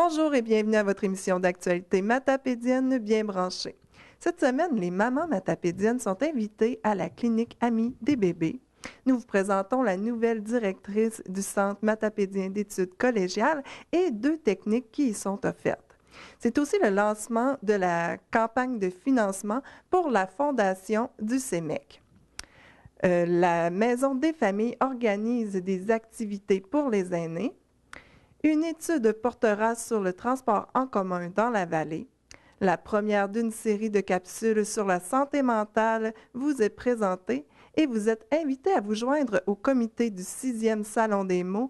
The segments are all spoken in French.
Bonjour et bienvenue à votre émission d'actualité matapédienne bien branchée. Cette semaine, les mamans matapédiennes sont invitées à la clinique Amie des bébés. Nous vous présentons la nouvelle directrice du Centre matapédien d'études collégiales et deux techniques qui y sont offertes. C'est aussi le lancement de la campagne de financement pour la fondation du CEMEC. La Maison des familles organise des activités pour les aînés. Une étude portera sur le transport en commun dans la vallée. La première d'une série de capsules sur la santé mentale vous est présentée et vous êtes invité à vous joindre au comité du 6e Salon des mots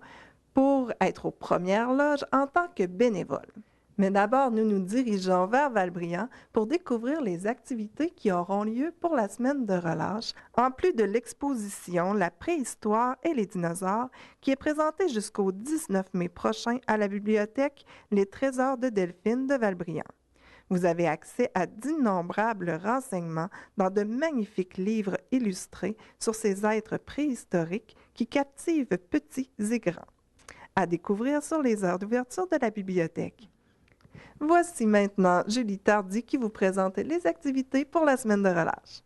pour être aux premières loges en tant que bénévole. Mais d'abord, nous nous dirigeons vers Valbriand pour découvrir les activités qui auront lieu pour la semaine de relâche, en plus de l'exposition La préhistoire et les dinosaures, qui est présentée jusqu'au 19 mai prochain à la bibliothèque Les Trésors de Delphine de Valbriand. Vous avez accès à d'innombrables renseignements dans de magnifiques livres illustrés sur ces êtres préhistoriques qui captivent petits et grands. À découvrir sur les heures d'ouverture de la bibliothèque. Voici maintenant Julie Tardy qui vous présente les activités pour la semaine de relâche.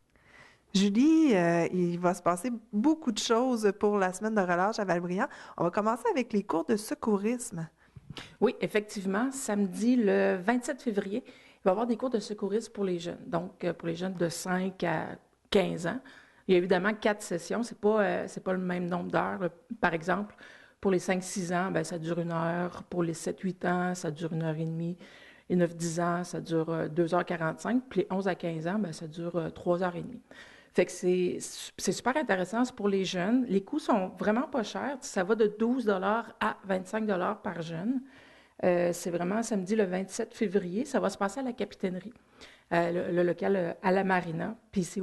Julie, il va se passer beaucoup de choses pour la semaine de relâche à Valbriand. On va commencer avec les cours de secourisme. Oui, effectivement, samedi le 27 février, il va y avoir des cours de secourisme pour les jeunes. Donc, pour les jeunes de 5 à 15 ans. Il y a évidemment 4 sessions. C'est pas le même nombre d'heures. Par exemple, pour les 5-6 ans, ben, ça dure 1 heure. Pour les 7-8 ans, ça dure 1h30. Les 9-10 ans, ça dure 2h45. Puis les 11 à 15 ans, ben, ça dure 3h30. Fait que c'est super intéressant, c'est pour les jeunes. Les coûts sont vraiment pas chers. Ça va de 12 à 25 par jeune. C'est vraiment samedi le 27 février. Ça va se passer à la capitainerie, le local à la marina. Puis c'est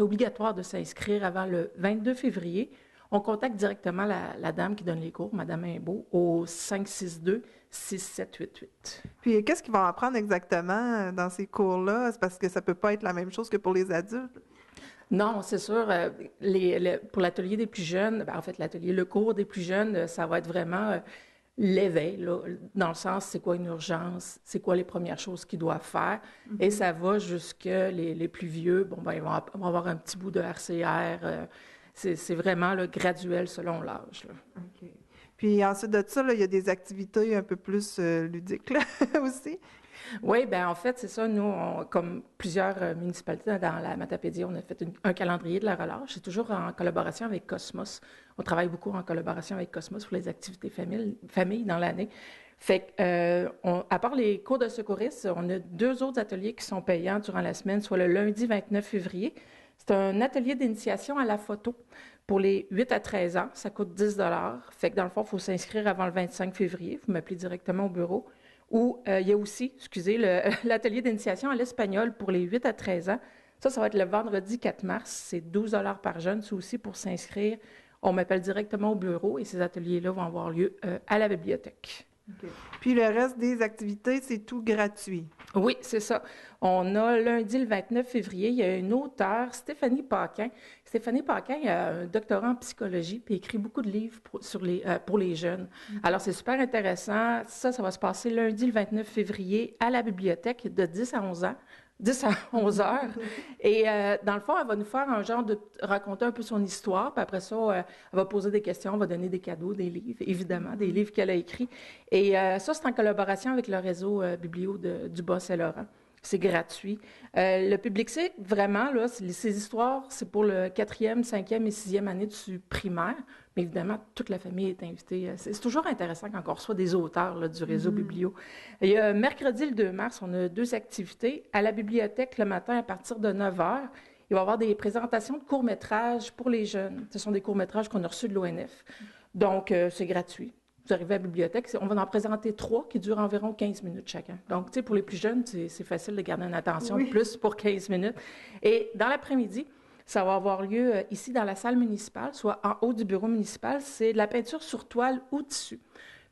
obligatoire de s'inscrire avant le 22 février. On contacte directement la dame qui donne les cours, Mme Imbeau, au 562-6788. Puis, qu'est-ce qu'ils vont apprendre exactement dans ces cours-là? C'est parce que ça peut pas être la même chose que pour les adultes. Non, c'est sûr. Pour l'atelier des plus jeunes, ben, en fait, le cours des plus jeunes, ça va être vraiment l'éveil, là, dans le sens, c'est quoi une urgence, c'est quoi les premières choses qu'ils doivent faire. Et ça va jusque les plus vieux. Bon, ben, ils vont avoir un petit bout de RCR. C'est vraiment là, graduel selon l'âge. OK. Puis ensuite de ça, là, il y a des activités un peu plus ludiques là, aussi. Oui, bien en fait, c'est ça. Nous, comme plusieurs municipalités dans la Matapédie, on a fait un calendrier de la relâche. C'est toujours en collaboration avec Cosmos. On travaille beaucoup en collaboration avec Cosmos pour les activités famille dans l'année. Fait que, à part les cours de secouristes, on a 2 autres ateliers qui sont payants durant la semaine, soit le lundi 29 février. C'est un atelier d'initiation à la photo pour les 8 à 13 ans. Ça coûte 10 $. Fait que dans le fond, il faut s'inscrire avant le 25 février. Vous m'appelez directement au bureau. Ou il y a aussi, l'atelier d'initiation à l'espagnol pour les 8 à 13 ans. Ça va être le vendredi 4 mars. C'est 12 $ par jeune. C'est aussi pour s'inscrire. On m'appelle directement au bureau et ces ateliers-là vont avoir lieu à la bibliothèque. Okay. Puis le reste des activités, c'est tout gratuit. Oui, c'est ça. On a lundi le 29 février, il y a une auteure, Stéphanie Paquin. Stéphanie Paquin a un doctorat en psychologie puis écrit beaucoup de livres pour les jeunes. Alors, c'est super intéressant. Ça va se passer lundi le 29 février à la bibliothèque de 10 à 11 ans. 10 à 11 heures. Et dans le fond, elle va nous faire un genre de raconter un peu son histoire. Puis après ça, elle va poser des questions, elle va donner des cadeaux, des livres, évidemment, des livres qu'elle a écrits. Et ça, c'est en collaboration avec le réseau biblio du Bas-Saint-Laurent. C'est gratuit. Le public cible, vraiment, là, ces histoires, c'est pour le 4e, 5e et 6e année du primaire. Mais évidemment, toute la famille est invitée. C'est toujours intéressant quand on reçoit des auteurs là, du réseau biblio. Et mercredi, le 2 mars, on a 2 activités. À la bibliothèque, le matin, à partir de 9 h, il va y avoir des présentations de courts-métrages pour les jeunes. Ce sont des courts-métrages qu'on a reçus de l'ONF. Donc, c'est gratuit. Vous arrivez à la bibliothèque, on va en présenter 3 qui durent environ 15 minutes chacun. Donc, tu sais, pour les plus jeunes, c'est facile de garder une attention de plus pour 15 minutes. Et dans l'après-midi, ça va avoir lieu ici dans la salle municipale, soit en haut du bureau municipal. C'est de la peinture sur toile ou tissu.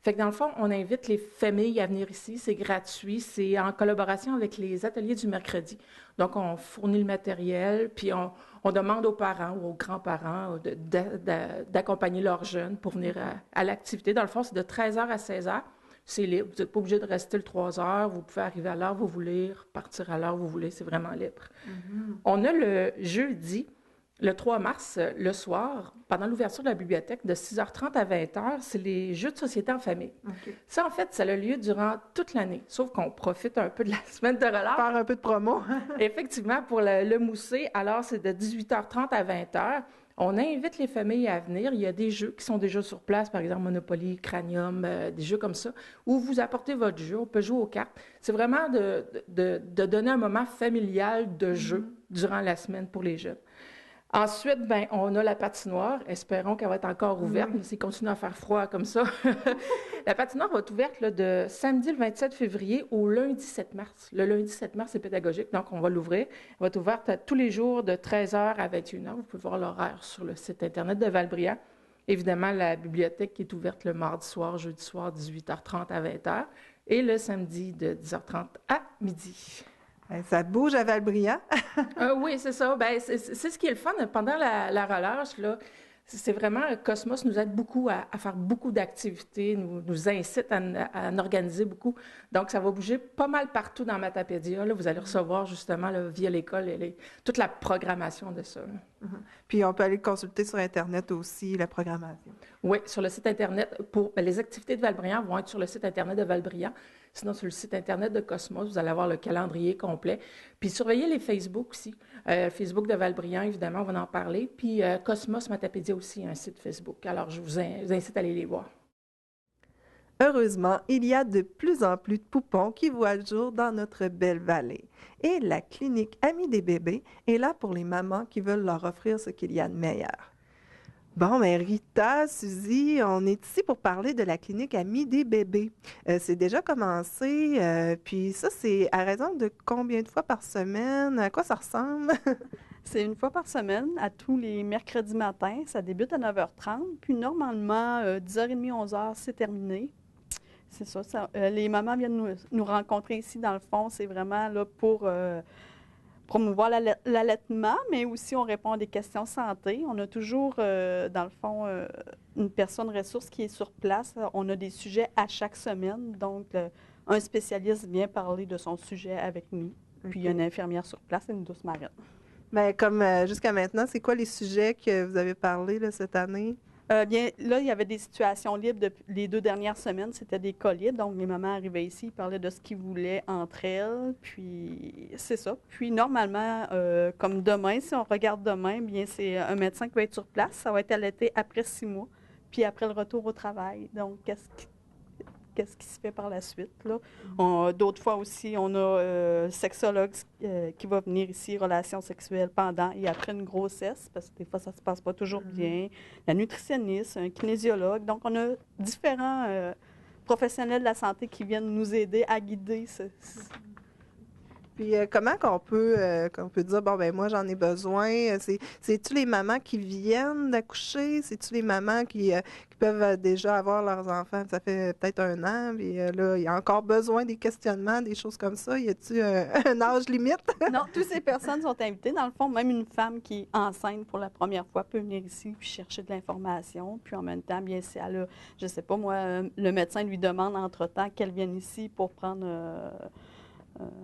Fait que dans le fond, on invite les familles à venir ici. C'est gratuit. C'est en collaboration avec les ateliers du mercredi. Donc, on fournit le matériel, puis on demande aux parents ou aux grands-parents d'accompagner leurs jeunes pour venir à l'activité. Dans le fond, c'est de 13 h à 16 h. c'est libre. Vous n'êtes pas obligé de rester le 3 heures. Vous pouvez arriver à l'heure que vous voulez, partir à l'heure que vous voulez. C'est vraiment libre. On a le jeudi, le 3 mars, le soir, pendant l'ouverture de la bibliothèque, de 6h30 à 20h, c'est les jeux de société en famille. Ça, en fait, ça a lieu durant toute l'année, sauf qu'on profite un peu de la semaine de relâche. Faire un peu de promo. Effectivement, pour le mousser, alors c'est de 18h30 à 20h. On invite les familles à venir. Il y a des jeux qui sont déjà sur place, par exemple Monopoly, Cranium, des jeux comme ça, où vous apportez votre jeu, on peut jouer aux cartes. C'est vraiment de donner un moment familial de jeu durant la semaine pour les jeunes. Ensuite, ben, on a la patinoire. Espérons qu'elle va être encore ouverte, mais s'il continue à faire froid comme ça. La patinoire va être ouverte là, de samedi le 27 février au lundi 7 mars. Le lundi 7 mars, c'est pédagogique, donc on va l'ouvrir. Elle va être ouverte tous les jours de 13h à 21h. Vous pouvez voir l'horaire sur le site Internet de Val-Brillant. Évidemment, la bibliothèque qui est ouverte le mardi soir, jeudi soir, 18h30 à 20h, et le samedi de 10h30 à midi. Ça bouge à Val-Brillant. Oui, c'est ça. Ben, c'est ce qui est le fun. Pendant la relâche, là, c'est vraiment, Cosmos nous aide beaucoup à faire beaucoup d'activités, nous incite à en organiser beaucoup. Donc, ça va bouger pas mal partout dans Matapédia. Là, vous allez recevoir justement là, via l'école toute la programmation de ça. Puis, on peut aller consulter sur Internet aussi la programmation. Oui, sur le site Internet. Les activités de Val-Brillant vont être sur le site Internet de Val-Brillant. Sinon, sur le site Internet de Cosmos, vous allez avoir le calendrier complet. Puis, surveillez les Facebook aussi. Facebook de Val-Brillant, évidemment, on va en parler. Puis, Cosmos Matapédia aussi, un site Facebook. Alors, je vous incite à aller les voir. Heureusement, il y a de plus en plus de poupons qui voient le jour dans notre belle vallée. Et la clinique Amis des bébés est là pour les mamans qui veulent leur offrir ce qu'il y a de meilleur. Bon, mais Rita, Suzy, on est ici pour parler de la clinique Amis des bébés. C'est déjà commencé, puis ça, c'est à raison de combien de fois par semaine? À quoi ça ressemble? C'est une fois par semaine, à tous les mercredis matins. Ça débute à 9h30, puis normalement, 10h30, 11h, c'est terminé. C'est ça, les mamans viennent nous rencontrer ici, dans le fond, c'est vraiment là pour promouvoir l'allaitement, mais aussi on répond à des questions santé. On a toujours, dans le fond, une personne ressource qui est sur place. On a des sujets à chaque semaine, donc un spécialiste vient parler de son sujet avec nous. Puis il y a une infirmière sur place et une douce marraine. Bien, comme jusqu'à maintenant, c'est quoi les sujets que vous avez parlé là, cette année? Bien, là, il y avait des situations libres les 2 dernières semaines. C'était des cas libres. Donc, les mamans arrivaient ici, ils parlaient de ce qu'ils voulaient entre elles. Puis, c'est ça. Puis, normalement, comme demain, si on regarde demain, bien, c'est un médecin qui va être sur place. Ça va être allaité après 6 mois, puis après le retour au travail. Donc, qu'est-ce qui se fait par la suite, là? D'autres fois aussi, on a sexologue qui va venir ici, relations sexuelles pendant et après une grossesse, parce que des fois, ça ne se passe pas toujours bien. La nutritionniste, un kinésiologue. Donc, on a différents professionnels de la santé qui viennent nous aider à guider Puis comment qu'on peut dire, bon, ben moi, j'en ai besoin? C'est-tu les mamans qui viennent d'accoucher? C'est-tu les mamans qui peuvent déjà avoir leurs enfants? Ça fait peut-être 1 an, puis là, il y a encore besoin des questionnements, des choses comme ça. Y a-tu un âge limite? Non, toutes ces personnes sont invitées. Dans le fond, même une femme qui est enceinte pour la première fois peut venir ici puis chercher de l'information. Puis en même temps, bien, si elle a, je sais pas, moi, le médecin lui demande entre-temps qu'elle vienne ici pour prendre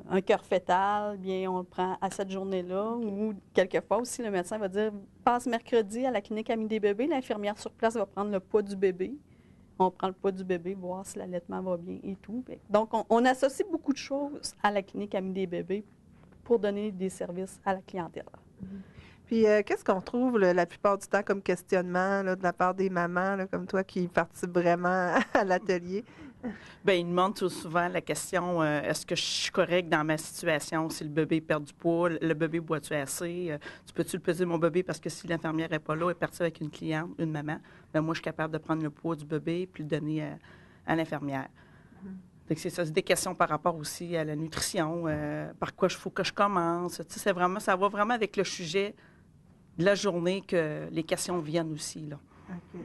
un cœur fœtal, bien, on le prend à cette journée-là. Ou quelquefois aussi, le médecin va dire, passe mercredi à la clinique Amis des bébés, l'infirmière sur place va prendre le poids du bébé. On prend le poids du bébé, voir si l'allaitement va bien et tout. Donc, on associe beaucoup de choses à la clinique Amis des bébés pour donner des services à la clientèle. Puis, qu'est-ce qu'on trouve la plupart du temps comme questionnement là, de la part des mamans, là, comme toi, qui participent vraiment à l'atelier? Bien, ils demandent tout souvent la question est-ce que je suis correcte dans ma situation? Si le bébé perd du poids, le bébé boit-tu assez? Tu peux-tu le peser, mon bébé? Parce que si l'infirmière n'est pas là, elle est partie avec une cliente, une maman, bien, moi, je suis capable de prendre le poids du bébé puis le donner à l'infirmière. Donc, c'est ça, c'est des questions par rapport aussi à la nutrition, par quoi il faut que je commence. Tu sais, c'est vraiment, ça va vraiment avec le sujet de la journée que les questions viennent aussi, là. OK.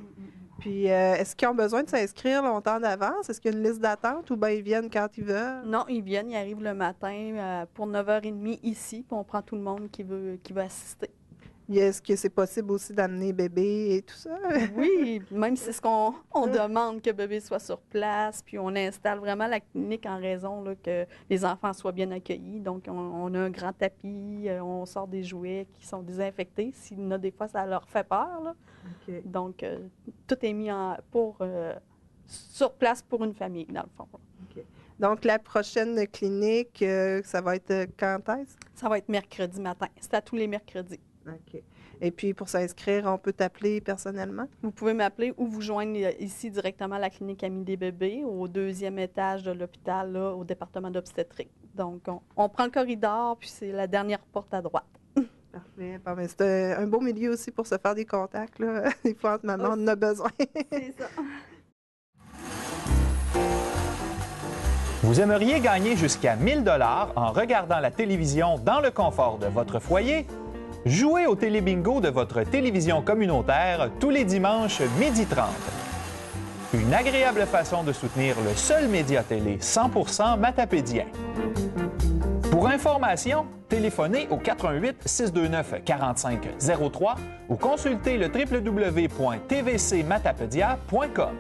Puis, est-ce qu'ils ont besoin de s'inscrire longtemps d'avance? Est-ce qu'il y a une liste d'attente ou bien ils viennent quand ils veulent? Non, ils viennent, ils arrivent le matin pour 9h30 ici, puis on prend tout le monde qui veut assister. Puis est-ce que c'est possible aussi d'amener bébé et tout ça? Oui, même si c'est ce qu'on demande que bébé soit sur place, puis on installe vraiment la clinique en raison là, que les enfants soient bien accueillis. Donc, on a un grand tapis, on sort des jouets qui sont désinfectés. S'il y en a des fois, ça leur fait peur. Là. OK. Donc, tout est mis sur place pour une famille, dans le fond. Donc, la prochaine clinique, ça va être quand est-ce? Ça va être mercredi matin. C'est à tous les mercredis. OK. Et puis, pour s'inscrire, on peut t'appeler personnellement? Vous pouvez m'appeler ou vous joindre ici directement à la clinique Amis des bébés, au 2e étage de l'hôpital, là, au département d'obstétrique. Donc, on prend le corridor, puis c'est la dernière porte à droite. Parfait. Bon, ben, c'est un beau milieu aussi pour se faire des contacts. Là. Des fois, entre mamans, on en a besoin. C'est ça. Vous aimeriez gagner jusqu'à 1000 $ en regardant la télévision dans le confort de votre foyer? Jouez au télébingo de votre télévision communautaire tous les dimanches 12h30. Une agréable façon de soutenir le seul média télé 100% matapédien. Pour information, téléphonez au 88 629 45 03 ou consultez le www.tvcmatapedia.com.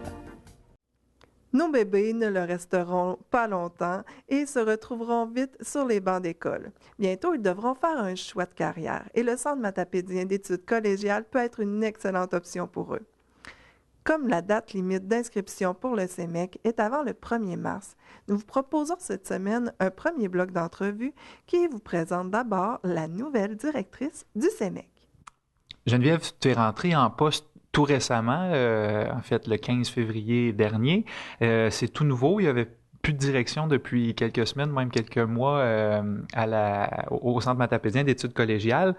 Nos bébés ne le resteront pas longtemps et se retrouveront vite sur les bancs d'école. Bientôt, ils devront faire un choix de carrière et le Centre matapédien d'études collégiales peut être une excellente option pour eux. Comme la date limite d'inscription pour le CEMEC est avant le 1er mars, nous vous proposons cette semaine un premier bloc d'entrevue qui vous présente d'abord la nouvelle directrice du CEMEC. Geneviève, tu es rentrée en poste tout récemment, en fait le 15 février dernier. C'est tout nouveau, il y avait plus de direction depuis quelques semaines, même quelques mois au Centre matapédien d'études collégiales.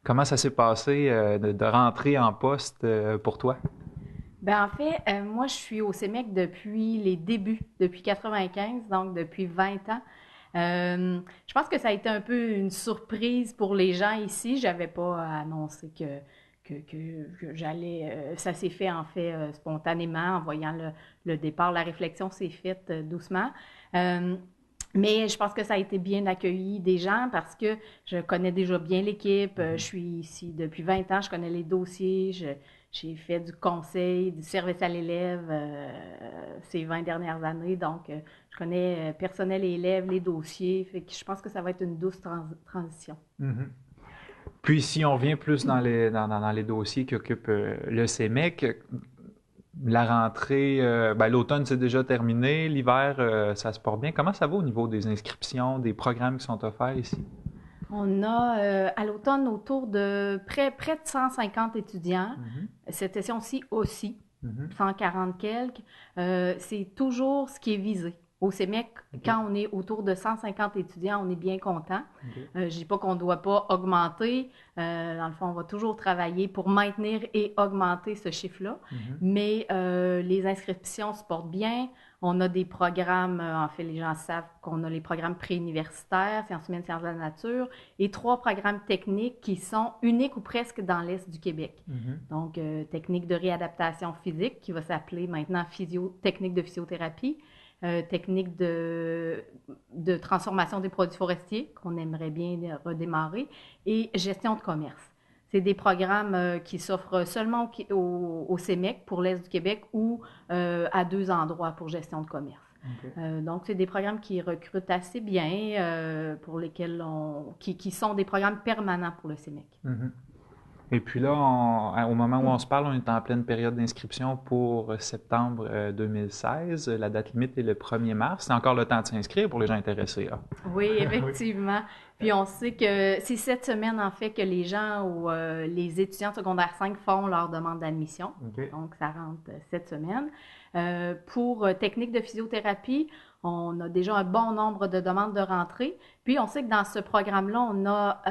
Comment ça s'est passé de rentrer en poste pour toi? Bien, en fait, moi, je suis au CEMEC depuis les débuts, depuis 95, donc depuis 20 ans. Je pense que ça a été un peu une surprise pour les gens ici. Je n'avais pas annoncé que j'allais... ça s'est fait, en fait, spontanément, en voyant le départ. La réflexion s'est faite doucement. Mais je pense que ça a été bien accueilli des gens parce que je connais déjà bien l'équipe. Je suis ici depuis 20 ans, je connais les dossiers, j'ai fait du conseil, du service à l'élève ces 20 dernières années. Donc, je connais personnel et élèves, les dossiers. Fait que je pense que ça va être une douce transition. Mm-hmm. Puis, si on revient plus dans les dossiers qui occupent le CEMEC, la rentrée, l'automne c'est déjà terminé, l'hiver ça se porte bien. Comment ça va au niveau des inscriptions, des programmes qui sont offerts ici? On a à l'automne autour de près de 150 étudiants. Cette session-ci aussi, 140 quelques. C'est toujours ce qui est visé. Au CEMEC, quand on est autour de 150 étudiants, on est bien content. Je ne dis pas qu'on ne doit pas augmenter. Dans le fond, on va toujours travailler pour maintenir et augmenter ce chiffre-là. Mais les inscriptions se portent bien. On a des programmes, en fait, les gens savent qu'on a les programmes préuniversitaires, sciences humaines, sciences de la nature, et 3 programmes techniques qui sont uniques ou presque dans l'Est du Québec. Donc, technique de réadaptation physique, qui va s'appeler maintenant technique de physiothérapie, technique de transformation des produits forestiers, qu'on aimerait bien redémarrer, et gestion de commerce. C'est des programmes qui s'offrent seulement au CEMEC pour l'Est du Québec ou à 2 endroits pour gestion de commerce. Donc, c'est des programmes qui recrutent assez bien, pour lesquels qui sont des programmes permanents pour le CEMEC. Et puis là, au moment où on se parle, on est en pleine période d'inscription pour septembre 2016. La date limite est le 1er mars. C'est encore le temps de s'inscrire pour les gens intéressés. Là. Oui, effectivement. Puis on sait que c'est cette semaine, en fait, que les gens ou les étudiants de secondaire 5 font leur demande d'admission. Donc, ça rentre cette semaine. Pour technique de physiothérapie, on a déjà un bon nombre de demandes de rentrée. Puis, on sait que dans ce programme-là, on a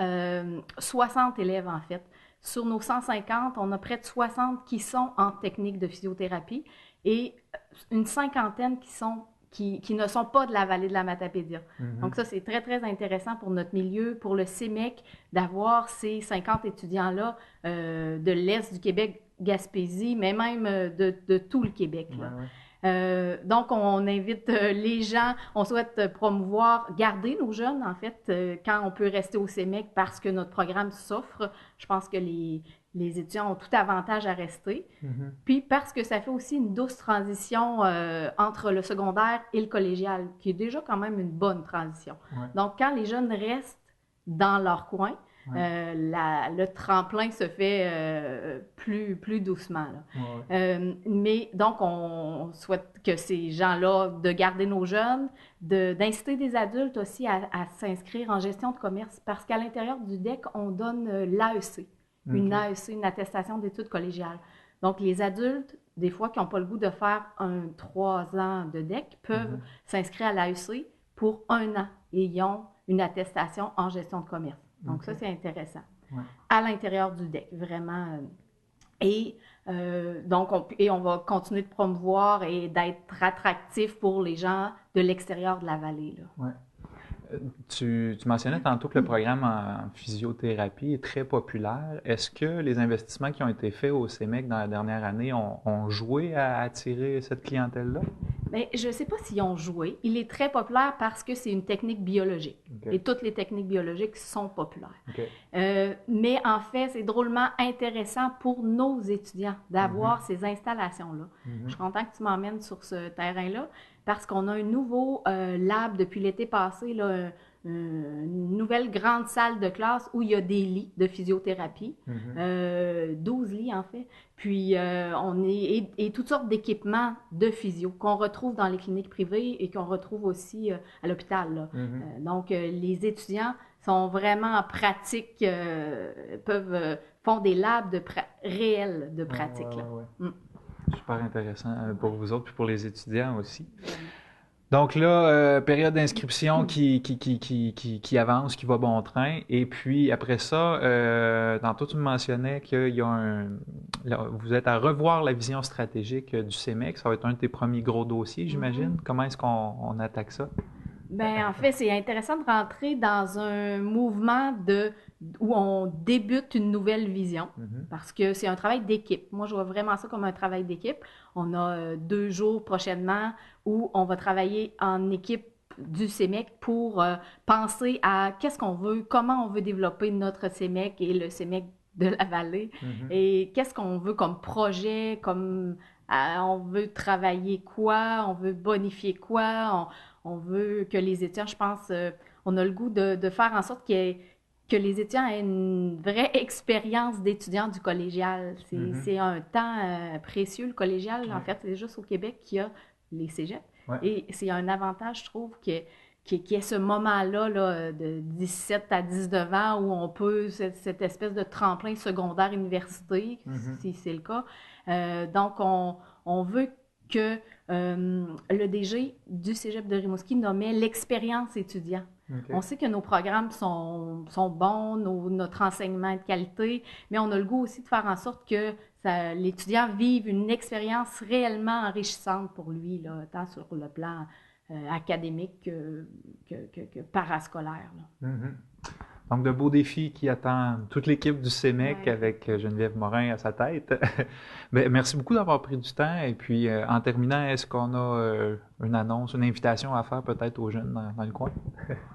60 élèves, en fait. Sur nos 150, on a près de 60 qui sont en technique de physiothérapie et une cinquantaine qui ne sont pas de la vallée de la Matapédia. Donc ça, c'est très, très intéressant pour notre milieu, pour le CEMEC, d'avoir ces 50 étudiants-là de l'Est du Québec, Gaspésie, mais même de tout le Québec. Là. Donc, on invite les gens, on souhaite promouvoir, garder nos jeunes, en fait, quand on peut rester au CEMEC parce que notre programme s'offre. Je pense que les étudiants ont tout avantage à rester. Puis parce que ça fait aussi une douce transition entre le secondaire et le collégial, qui est déjà quand même une bonne transition. Ouais. Donc, quand les jeunes restent dans leur coin, le tremplin se fait plus doucement. Là. Mais donc, on souhaite que ces gens-là, de garder nos jeunes, d'inciter des adultes aussi à s'inscrire en gestion de commerce, parce qu'à l'intérieur du DEC, on donne l'AEC, une AEC, une attestation d'études collégiales. Donc, les adultes, des fois, qui n'ont pas le goût de faire 3 ans de DEC, peuvent s'inscrire à l'AEC pour 1 an et ils ont une attestation en gestion de commerce. Donc, ça, c'est intéressant. Ouais. À l'intérieur du DEC, vraiment. Donc, on va continuer de promouvoir et d'être attractif pour les gens de l'extérieur de la vallée. Là. Ouais. Tu mentionnais tantôt que le programme en physiothérapie est très populaire. Est-ce que les investissements qui ont été faits au CEMEC dans la dernière année ont joué à attirer cette clientèle-là? Bien, je ne sais pas s'ils ont joué. Il est très populaire parce que c'est une technique biologique. Okay. Et toutes les techniques biologiques sont populaires. Okay. Mais en fait, c'est drôlement intéressant pour nos étudiants d'avoir ces installations-là. Je suis contente que tu m'emmènes sur ce terrain-là parce qu'on a un nouveau lab depuis l'été passé, là, une nouvelle grande salle de classe où il y a des lits de physiothérapie, 12 lits en fait, puis et toutes sortes d'équipements de physio qu'on retrouve dans les cliniques privées et qu'on retrouve aussi à l'hôpital. Donc, les étudiants sont vraiment en pratique, font des labs réels de pratique. Super intéressant pour vous autres puis pour les étudiants aussi. Donc là, période d'inscription qui avance, qui va bon train. Et puis après ça, tantôt tu me mentionnais qu'il y a vous êtes à revoir la vision stratégique du CEMEC. Ça va être un de tes premiers gros dossiers, j'imagine. Comment est-ce qu'on attaque ça? Bien, en fait, c'est intéressant de rentrer dans un mouvement où on débute une nouvelle vision, parce que c'est un travail d'équipe. Moi, je vois vraiment ça comme un travail d'équipe. On a 2 jours prochainement où on va travailler en équipe du CEMEC pour penser à qu'est-ce qu'on veut, comment on veut développer notre CEMEC et le CEMEC de la vallée, et qu'est-ce qu'on veut comme projet, on veut travailler quoi, on veut bonifier quoi, on veut que les étudiants, je pense, on a le goût de faire en sorte que les étudiants aient une vraie expérience d'étudiants du collégial. C'est un temps précieux, le collégial. En fait, c'est juste au Québec qu'il y a les cégeps. Et c'est un avantage, je trouve, qu'il y ait ce moment-là là, de 17 à 19 ans où on peut, cette espèce de tremplin secondaire-université, si c'est le cas. Donc, on veut que le DG du Cégep de Rimouski nommait l'expérience étudiant. On sait que nos programmes sont bons, notre enseignement est de qualité, mais on a le goût aussi de faire en sorte que l'étudiant vive une expérience réellement enrichissante pour lui, là, tant sur le plan académique que parascolaire. Là. Donc, de beaux défis qui attendent toute l'équipe du CEMEC avec Geneviève Morin à sa tête. Bien, merci beaucoup d'avoir pris du temps. Et puis, en terminant, est-ce qu'on a une annonce, une invitation à faire peut-être aux jeunes dans le coin?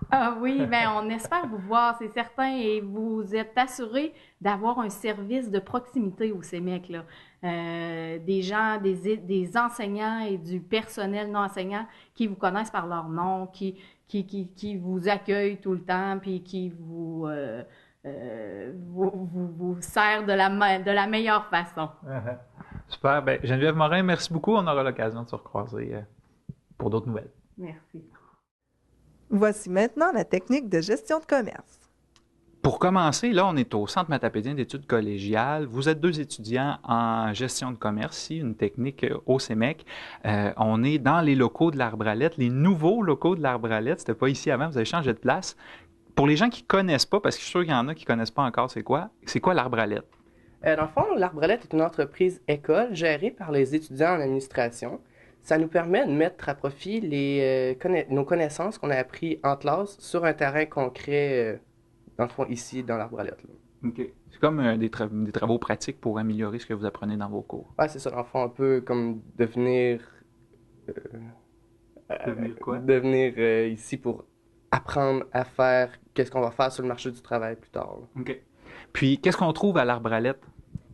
Ah oui, bien, on espère vous voir, c'est certain. Et vous êtes assurés d'avoir un service de proximité au CEMEC, là. Des gens, des enseignants et du personnel non enseignant qui vous connaissent par leur nom, qui vous accueille tout le temps, puis qui vous sert de la meilleure façon. Super. Bien, Geneviève Morin, merci beaucoup. On aura l'occasion de se recroiser pour d'autres nouvelles. Merci. Voici maintenant la technique de gestion de commerce. Pour commencer, là, on est au Centre matapédien d'études collégiales. Vous êtes 2 étudiants en gestion de commerce, ici, une technique au CEMEC. On est dans les locaux de l'Arbralette, les nouveaux locaux de l'Arbralette. C'était pas ici avant, vous avez changé de place. Pour les gens qui connaissent pas, parce que je suis sûr qu'il y en a qui connaissent pas encore, c'est quoi l'Arbralette? Dans le fond, l'Arbralette est une entreprise école gérée par les étudiants en administration. Ça nous permet de mettre à profit nos connaissances qu'on a apprises en classe sur un terrain concret, dans le fond, ici, dans l'Arbralette. OK. C'est comme des travaux pratiques pour améliorer ce que vous apprenez dans vos cours. Oui, c'est ça. Dans le fond, un peu comme devenir Devenir quoi? De venir ici pour apprendre à faire qu'est-ce qu'on va faire sur le marché du travail plus tard. Là. OK. Puis, qu'est-ce qu'on trouve à l'Arbalète?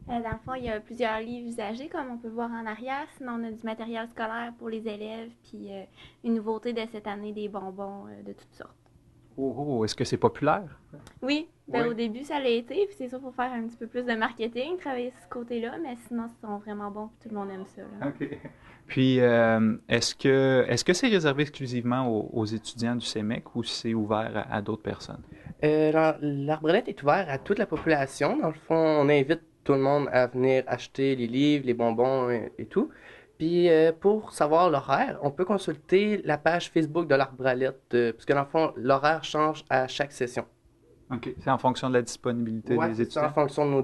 Dans le fond, il y a plusieurs livres usagés, comme on peut voir en arrière. Sinon, on a du matériel scolaire pour les élèves, puis une nouveauté de cette année, des bonbons de toutes sortes. Oh, est-ce que c'est populaire? Oui, Oui. au début, ça l'a été, puis c'est ça, il faut faire un petit peu plus de marketing, travailler sur ce côté-là, mais sinon, ils sont vraiment bons, puis tout le monde aime ça. Là. OK. Puis, est-ce que c'est réservé exclusivement aux étudiants du CEMEC ou c'est ouvert à d'autres personnes? L'Arbalète est ouvert à toute la population. Dans le fond, on invite tout le monde à venir acheter les livres, les bonbons et tout. Puis, pour savoir l'horaire, on peut consulter la page Facebook de l'Arbalète, puisque dans le fond, l'horaire change à chaque session. OK. C'est en fonction de la disponibilité Ouais, des c'est étudiants? en fonction de nos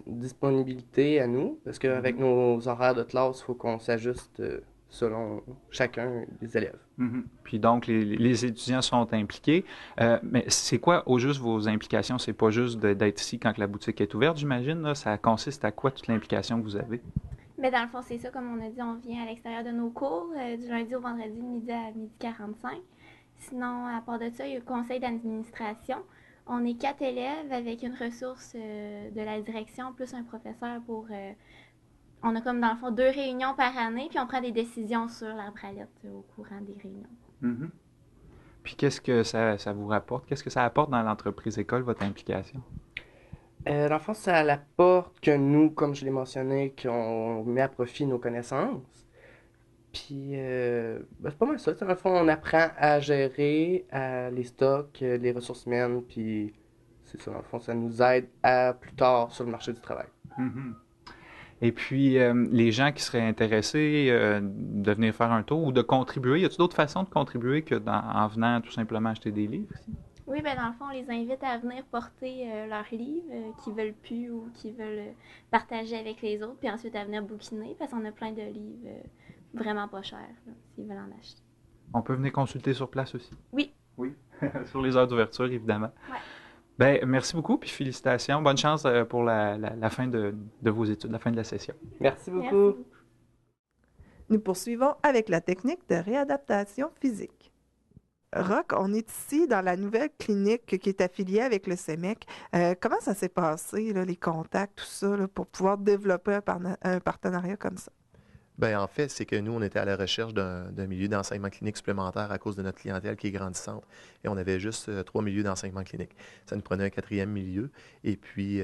disponibilités à nous, parce qu'avec nos horaires de classe, il faut qu'on s'ajuste selon chacun des élèves. Mhm. Puis donc, les étudiants sont impliqués. Mais c'est quoi, au juste, vos implications? C'est pas juste d'être ici quand la boutique est ouverte, j'imagine. Là. Ça consiste à quoi, toute l'implication que vous avez? Mais dans le fond, c'est ça, comme on a dit, on vient à l'extérieur de nos cours, du lundi au vendredi, de midi à midi 45. Sinon, à part de ça, il y a le conseil d'administration. On est 4 élèves avec une ressource de la direction, plus un professeur pour... on a comme, dans le fond, 2 réunions par année, puis on prend des décisions sur l'Arbalète au courant des réunions. Mhm. Puis qu'est-ce que ça vous rapporte? Qu'est-ce que ça apporte dans l'entreprise école, votre implication? Dans le fond, ça apporte que nous, comme je l'ai mentionné, qu'on met à profit nos connaissances. Puis, c'est pas mal ça. Dans le fond, on apprend à gérer les stocks, les ressources humaines, puis c'est ça, dans le fond, ça nous aide à plus tard sur le marché du travail. Mhm. Et puis, les gens qui seraient intéressés de venir faire un tour ou de contribuer, y a-t-il d'autres façons de contribuer que en venant tout simplement acheter des livres ici? Oui, bien dans le fond, on les invite à venir porter leurs livres qu'ils veulent plus ou qu'ils veulent partager avec les autres, puis ensuite à venir bouquiner, parce qu'on a plein de livres vraiment pas chers, là, s'ils veulent en acheter. On peut venir consulter sur place aussi? Oui. Oui, sur les heures d'ouverture, évidemment. Ouais. Ben, merci beaucoup, puis félicitations. Bonne chance pour la fin de vos études, la fin de la session. Merci beaucoup. Merci beaucoup. Nous poursuivons avec la technique de réadaptation physique. Roch, on est ici dans la nouvelle clinique qui est affiliée avec le CEMEC. Comment ça s'est passé, là, les contacts, tout ça, là, pour pouvoir développer un partenariat comme ça? Bien, en fait, c'est que nous, on était à la recherche d'un milieu d'enseignement clinique supplémentaire à cause de notre clientèle qui est grandissante. Et on avait juste 3 milieux d'enseignement clinique. Ça nous prenait un 4e milieu. Et puis,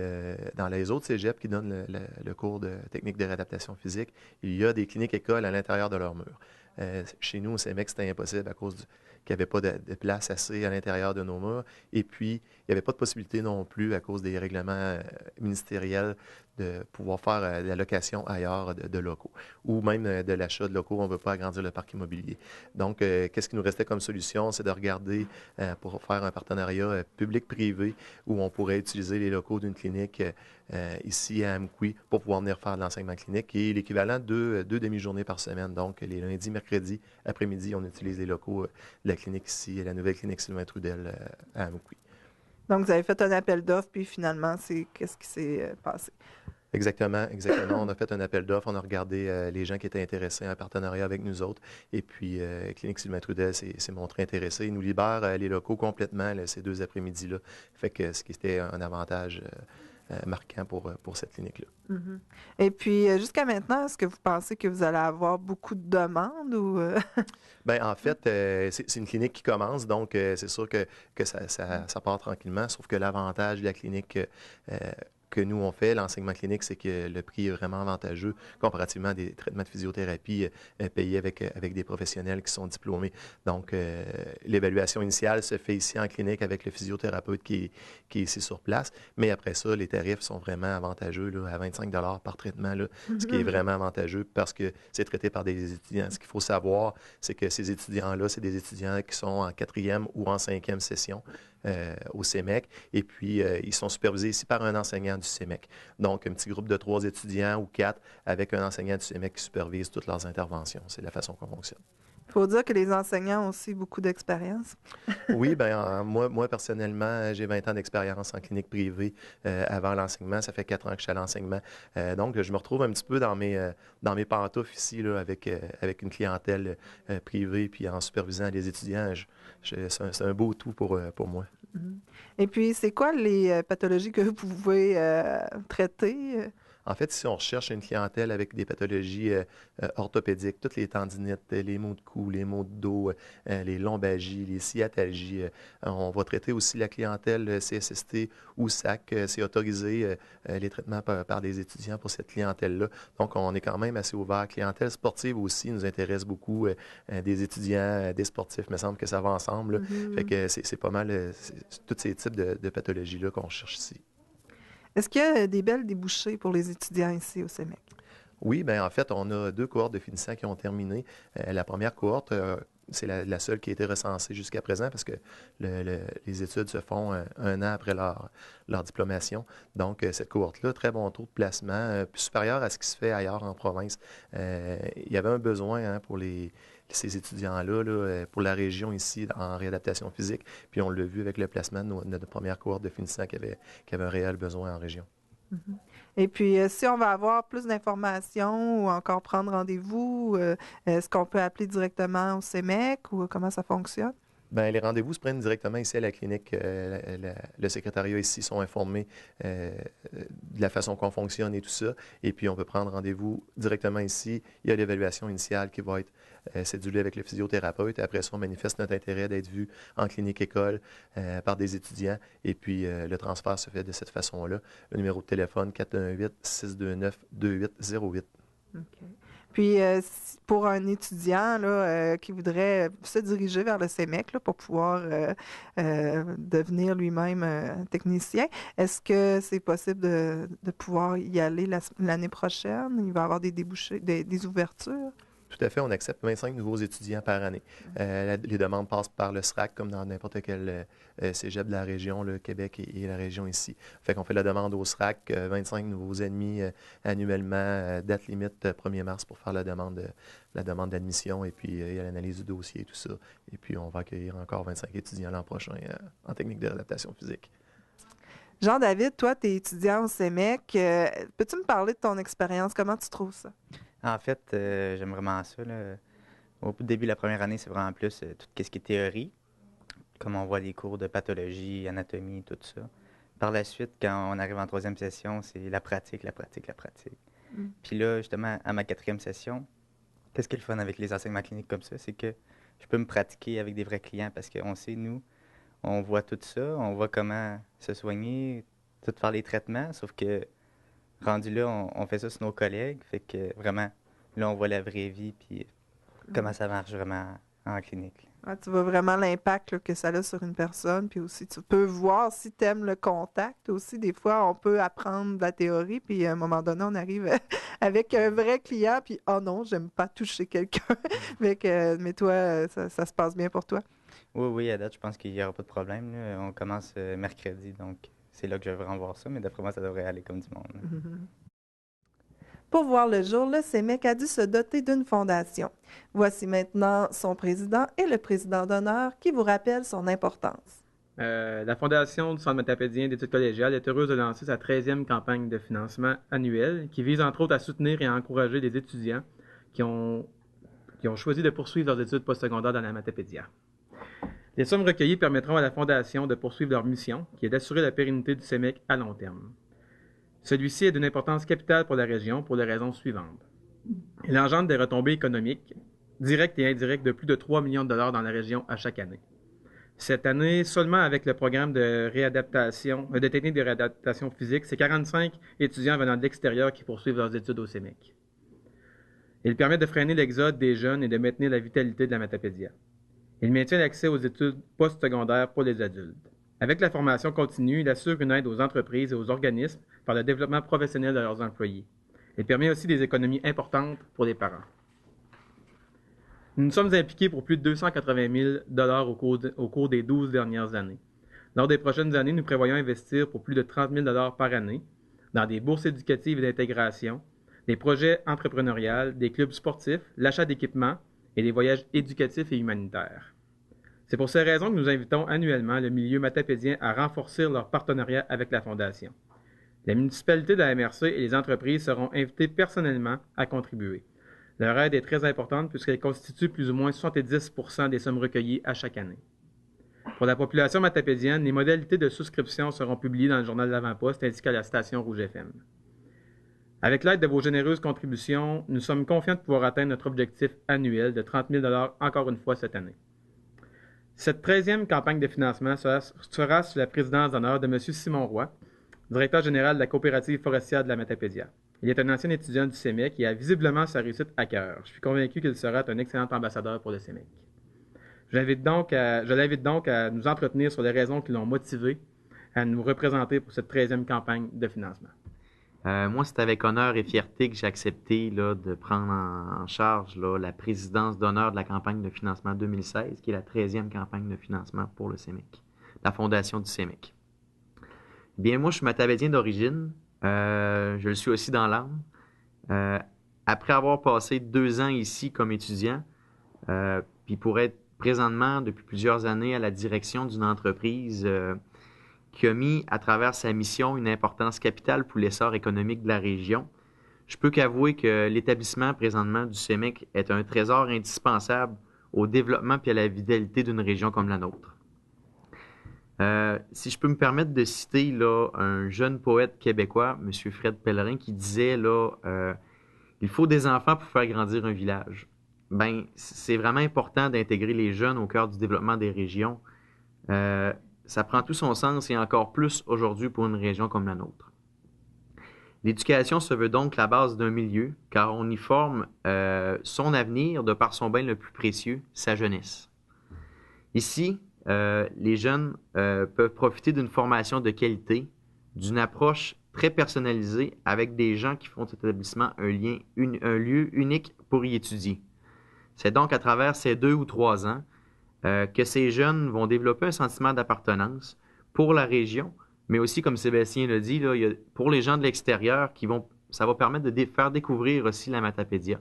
dans les autres cégeps qui donnent le cours de technique de réadaptation physique, il y a des cliniques écoles à l'intérieur de leurs murs. Chez nous, au CEMEC, c'était impossible à cause qu'il n'y avait pas de place assez à l'intérieur de nos murs. Et puis, il n'y avait pas de possibilité non plus, à cause des règlements ministériels, de pouvoir faire la location ailleurs de locaux ou même de l'achat de locaux. On ne veut pas agrandir le parc immobilier. Donc, qu'est-ce qui nous restait comme solution? C'est de regarder pour faire un partenariat public-privé où on pourrait utiliser les locaux d'une clinique ici à Amqui pour pouvoir venir faire de l'enseignement clinique, qui est l'équivalent de 2 demi-journées par semaine. Donc, les lundis, mercredis, après-midi, on utilise les locaux de la clinique ici, la nouvelle clinique Sylvain Trudel à Amqui. Donc, vous avez fait un appel d'offres, puis finalement, qu'est-ce qui s'est passé? Exactement, exactement. On a fait un appel d'offres, on a regardé les gens qui étaient intéressés à un partenariat avec nous autres. Et puis, Clinique Sylvain Trudel s'est montré intéressé. Il nous libère les locaux complètement ces 2 après-midi-là. Fait que ce qui était un avantage marquant pour cette clinique-là. Mm-hmm. Et puis, jusqu'à maintenant, est-ce que vous pensez que vous allez avoir beaucoup de demandes ou... Bien, en fait, c'est une clinique qui commence, donc c'est sûr que ça part tranquillement, sauf que l'avantage de la clinique que nous, on fait, l'enseignement clinique, c'est que le prix est vraiment avantageux comparativement à des traitements de physiothérapie payés avec des professionnels qui sont diplômés. Donc, l'évaluation initiale se fait ici en clinique avec le physiothérapeute qui est ici sur place. Mais après ça, les tarifs sont vraiment avantageux, là, à 25 $ par traitement, là, ce qui est vraiment avantageux parce que c'est traité par des étudiants. Ce qu'il faut savoir, c'est que ces étudiants-là, c'est des étudiants qui sont en 4e ou en 5e session au CEMEC. Et puis, ils sont supervisés ici par un enseignant du CEMEC. Donc, un petit groupe de 3 étudiants ou 4 avec un enseignant du CEMEC qui supervise toutes leurs interventions. C'est la façon qu'on fonctionne. Il faut dire que les enseignants ont aussi beaucoup d'expérience. Oui, bien, moi, personnellement, j'ai 20 ans d'expérience en clinique privée avant l'enseignement. Ça fait 4 ans que je suis à l'enseignement. Donc, je me retrouve un petit peu dans mes pantoufles ici, là, avec une clientèle privée, puis en supervisant les étudiants. C'est un beau tout pour moi. Et puis, c'est quoi les pathologies que vous pouvez traiter? En fait, si on recherche une clientèle avec des pathologies orthopédiques, toutes les tendinites, les maux de cou, les maux de dos, les lombalgies, les sciatalgies, on va traiter aussi la clientèle CSST ou SAC. C'est autorisé les traitements par des étudiants pour cette clientèle-là. Donc, on est quand même assez ouvert. Clientèle sportive aussi nous intéresse beaucoup. Des étudiants, des sportifs, il me semble que ça va ensemble. Là. Fait que c'est pas mal tous ces types de pathologies-là qu'on cherche ici. Est-ce qu'il y a des belles débouchés pour les étudiants ici au CEMEC? Oui, bien en fait, on a 2 cohortes de finissants qui ont terminé. La première cohorte, c'est la seule qui a été recensée jusqu'à présent parce que les études se font 1 an après leur diplomation. Donc, cette cohorte-là, très bon taux de placement, supérieur à ce qui se fait ailleurs en province. Il y avait un besoin pour ces étudiants-là, là, pour la région ici, en réadaptation physique. Puis on l'a vu avec le placement de notre première cohorte de finissants qui avait un réel besoin en région. Mm-hmm. Et puis, si on va avoir plus d'informations ou encore prendre rendez-vous, est-ce qu'on peut appeler directement au CEMEC ou comment ça fonctionne? Bien, les rendez-vous se prennent directement ici à la clinique. Le secrétariat ici sont informés de la façon qu'on fonctionne et tout ça. Et puis, on peut prendre rendez-vous directement ici. Il y a l'évaluation initiale qui va être cédulée avec le physiothérapeute. Après ça, on manifeste notre intérêt d'être vu en clinique école par des étudiants. Et puis, le transfert se fait de cette façon-là. Le numéro de téléphone, 418-629-2808. OK. Puis, pour un étudiant là, qui voudrait se diriger vers le CEMEC là, pour pouvoir devenir lui-même technicien, est-ce que c'est possible de pouvoir y aller l'année prochaine? Il va y avoir des débouchés, des ouvertures? Tout à fait, on accepte 25 nouveaux étudiants par année. Les demandes passent par le SRAC, comme dans n'importe quel cégep de la région, le Québec et la région ici. Fait qu'on fait la demande au SRAC, 25 nouveaux admis annuellement, date limite 1er mars pour faire la demande d'admission, et puis il y a l'analyse du dossier et tout ça. Et puis on va accueillir encore 25 étudiants l'an prochain en technique de réadaptation physique. Jean-David, toi, tu es étudiant au CEMEC. Peux-tu me parler de ton expérience? Comment tu trouves ça? En fait, j'aime vraiment ça, là. Au début de la première année, c'est vraiment plus tout ce qui est théorie, comme on voit des cours de pathologie, anatomie, tout ça. Par la suite, quand on arrive en 3e session, c'est la pratique. Puis là, justement, à ma 4e session, qu'est-ce qui est le fun avec les enseignements cliniques comme ça? C'est que je peux me pratiquer avec des vrais clients parce qu'on sait, nous, on voit tout ça, on voit comment se soigner, tout faire les traitements, sauf que rendu là, on fait ça sur nos collègues, fait que vraiment, là, on voit la vraie vie, puis comment ça marche vraiment en clinique. Ah, tu vois vraiment l'impact là, que ça a sur une personne, puis aussi, tu peux voir si tu aimes le contact. Aussi, des fois, on peut apprendre de la théorie, puis à un moment donné, on arrive avec un vrai client, puis « Oh non, j'aime pas toucher quelqu'un. » Mais toi, ça se passe bien pour toi? Oui, à date, je pense qu'il n'y aura pas de problème, là. On commence mercredi, donc c'est là que je vais vraiment voir ça, mais d'après moi, ça devrait aller comme du monde. Mm-hmm. Pour voir le jour, le CEMEC a dû se doter d'une fondation. Voici maintenant son président et le président d'honneur qui vous rappellent son importance. La Fondation du Centre matapédien d'études collégiales est heureuse de lancer sa 13e campagne de financement annuelle qui vise entre autres à soutenir et à encourager les étudiants qui ont choisi de poursuivre leurs études postsecondaires dans la matapédia. Les sommes recueillies permettront à la Fondation de poursuivre leur mission, qui est d'assurer la pérennité du CEMEC à long terme. Celui-ci est d'une importance capitale pour la région pour les raisons suivantes. Il engendre des retombées économiques, directes et indirectes, de plus de 3 millions de dollars dans la région à chaque année. Cette année, seulement avec le programme de technique de réadaptation physique, c'est 45 étudiants venant de l'extérieur qui poursuivent leurs études au CEMEC. Il permet de freiner l'exode des jeunes et de maintenir la vitalité de la matapédia. Il maintient l'accès aux études postsecondaires pour les adultes. Avec la formation continue, il assure une aide aux entreprises et aux organismes par le développement professionnel de leurs employés. Il permet aussi des économies importantes pour les parents. Nous nous sommes impliqués pour plus de 280 000 $ au cours des 12 dernières années. Lors des prochaines années, nous prévoyons investir pour plus de 30 000 $ par année dans des bourses éducatives et d'intégration, des projets entrepreneuriaux, des clubs sportifs, l'achat d'équipements et des voyages éducatifs et humanitaires. C'est pour ces raisons que nous invitons annuellement le milieu matapédien à renforcer leur partenariat avec la Fondation. La municipalité de la MRC et les entreprises seront invitées personnellement à contribuer. Leur aide est très importante puisqu'elle constitue plus ou moins 70% des sommes recueillies à chaque année. Pour la population matapédienne, les modalités de souscription seront publiées dans le journal de l'Avant-Poste ainsi qu'à la station Rouge FM. Avec l'aide de vos généreuses contributions, nous sommes confiants de pouvoir atteindre notre objectif annuel de 30 000 $ encore une fois cette année. Cette 13e campagne de financement sera sous la présidence d'honneur de M. Simon Roy, directeur général de la coopérative forestière de la Matapédia. Il est un ancien étudiant du CEMEC et a visiblement sa réussite à cœur. Je suis convaincu qu'il sera un excellent ambassadeur pour le CEMEC. Je l'invite donc à nous entretenir sur les raisons qui l'ont motivé à nous représenter pour cette 13e campagne de financement. Moi, c'est avec honneur et fierté que j'ai accepté là, de prendre en charge là, la présidence d'honneur de la campagne de financement 2016, qui est la 13e campagne de financement pour le CEMEC, la fondation du CEMEC. Bien, moi, je suis matapédien d'origine. Je le suis aussi dans l'âme. Après avoir passé 2 ans ici comme étudiant, puis pour être présentement, depuis plusieurs années, à la direction d'une entreprise qui a mis à travers sa mission une importance capitale pour l'essor économique de la région, je peux qu'avouer que l'établissement présentement du CEMEC est un trésor indispensable au développement et à la vitalité d'une région comme la nôtre. Si je peux me permettre de citer là, un jeune poète québécois, M. Fred Pellerin, qui disait là, il faut des enfants pour faire grandir un village. Ben, c'est vraiment important d'intégrer les jeunes au cœur du développement des régions. Ça prend tout son sens et encore plus aujourd'hui pour une région comme la nôtre. L'éducation se veut donc la base d'un milieu, car on y forme son avenir de par son bien le plus précieux, sa jeunesse. Ici, les jeunes peuvent profiter d'une formation de qualité, d'une approche très personnalisée avec des gens qui font de cet établissement un lieu unique pour y étudier. C'est donc à travers ces 2 ou 3 ans que ces jeunes vont développer un sentiment d'appartenance pour la région, mais aussi, comme Sébastien l'a dit, là, pour les gens de l'extérieur, ça va permettre de faire découvrir aussi la Matapédia.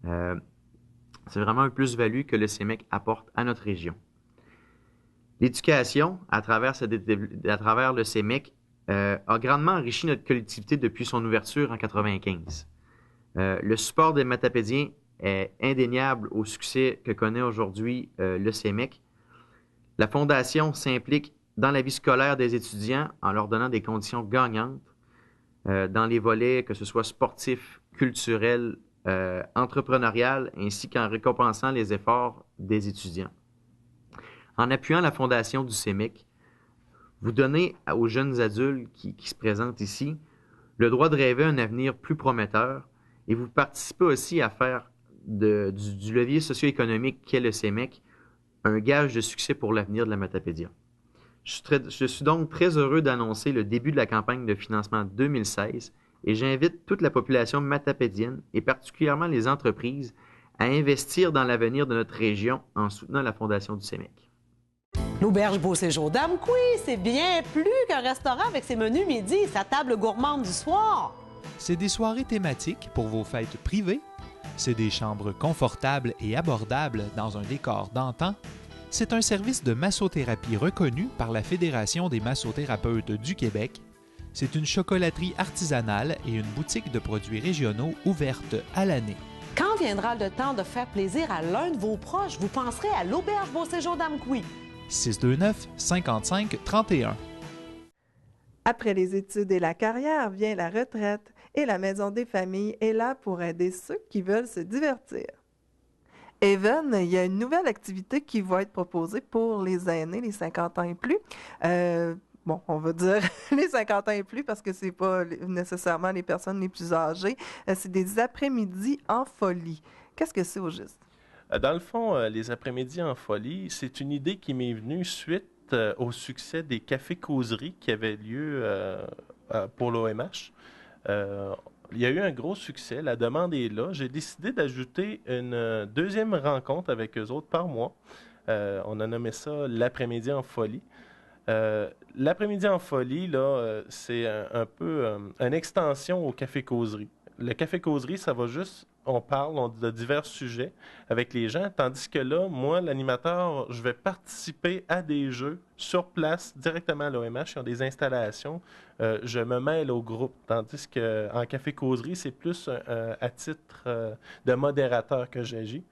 C'est vraiment un plus-value que le CEMEC apporte à notre région. L'éducation, à travers le CEMEC, a grandement enrichi notre collectivité depuis son ouverture en 1995. Le support des Matapédiens est indéniable au succès que connaît aujourd'hui le CEMEC. La Fondation s'implique dans la vie scolaire des étudiants en leur donnant des conditions gagnantes dans les volets, que ce soit sportifs, culturels, entrepreneurial, ainsi qu'en récompensant les efforts des étudiants. En appuyant la Fondation du CEMEC, vous donnez aux jeunes adultes qui se présentent ici le droit de rêver un avenir plus prometteur et vous participez aussi à faire du levier socio-économique qu'est le CEMEC un gage de succès pour l'avenir de la Matapédia. Je suis donc très heureux d'annoncer le début de la campagne de financement 2016 et j'invite toute la population matapédienne et particulièrement les entreprises à investir dans l'avenir de notre région en soutenant la Fondation du CEMEC. L'Auberge Beau Séjour d'Amqui, c'est bien plus qu'un restaurant avec ses menus midi et sa table gourmande du soir. C'est des soirées thématiques pour vos fêtes privées. C'est des chambres confortables et abordables dans un décor d'antan. C'est un service de massothérapie reconnu par la Fédération des massothérapeutes du Québec. C'est une chocolaterie artisanale et une boutique de produits régionaux ouverte à l'année. Quand viendra le temps de faire plaisir à l'un de vos proches, vous penserez à l'Auberge Beau Séjour d'Amqui. 629-55-31. Après les études et la carrière vient la retraite et la Maison des familles est là pour aider ceux qui veulent se divertir. Even, il y a une nouvelle activité qui va être proposée pour les aînés, les 50 ans et plus. Bon, on va dire les 50 ans et plus parce que c'est pas nécessairement les personnes les plus âgées. C'est des après-midi en folie. Qu'est-ce que c'est au juste? Dans le fond, les après-midi en folie, c'est une idée qui m'est venue suite au succès des cafés-causeries qui avaient lieu pour l'OMH. Il y a eu un gros succès, la demande est là. J'ai décidé d'ajouter une deuxième rencontre avec eux autres par mois. On a nommé ça l'après-midi en folie. L'après-midi en folie, là, c'est un peu une extension au café-causerie. Le café-causerie, ça va juste on parle de divers sujets avec les gens, tandis que là, moi, l'animateur, je vais participer à des jeux sur place, directement à l'OMH, ils ont des installations, je me mêle au groupe, tandis qu'en café-causerie, c'est plus à titre de modérateur que j'agis,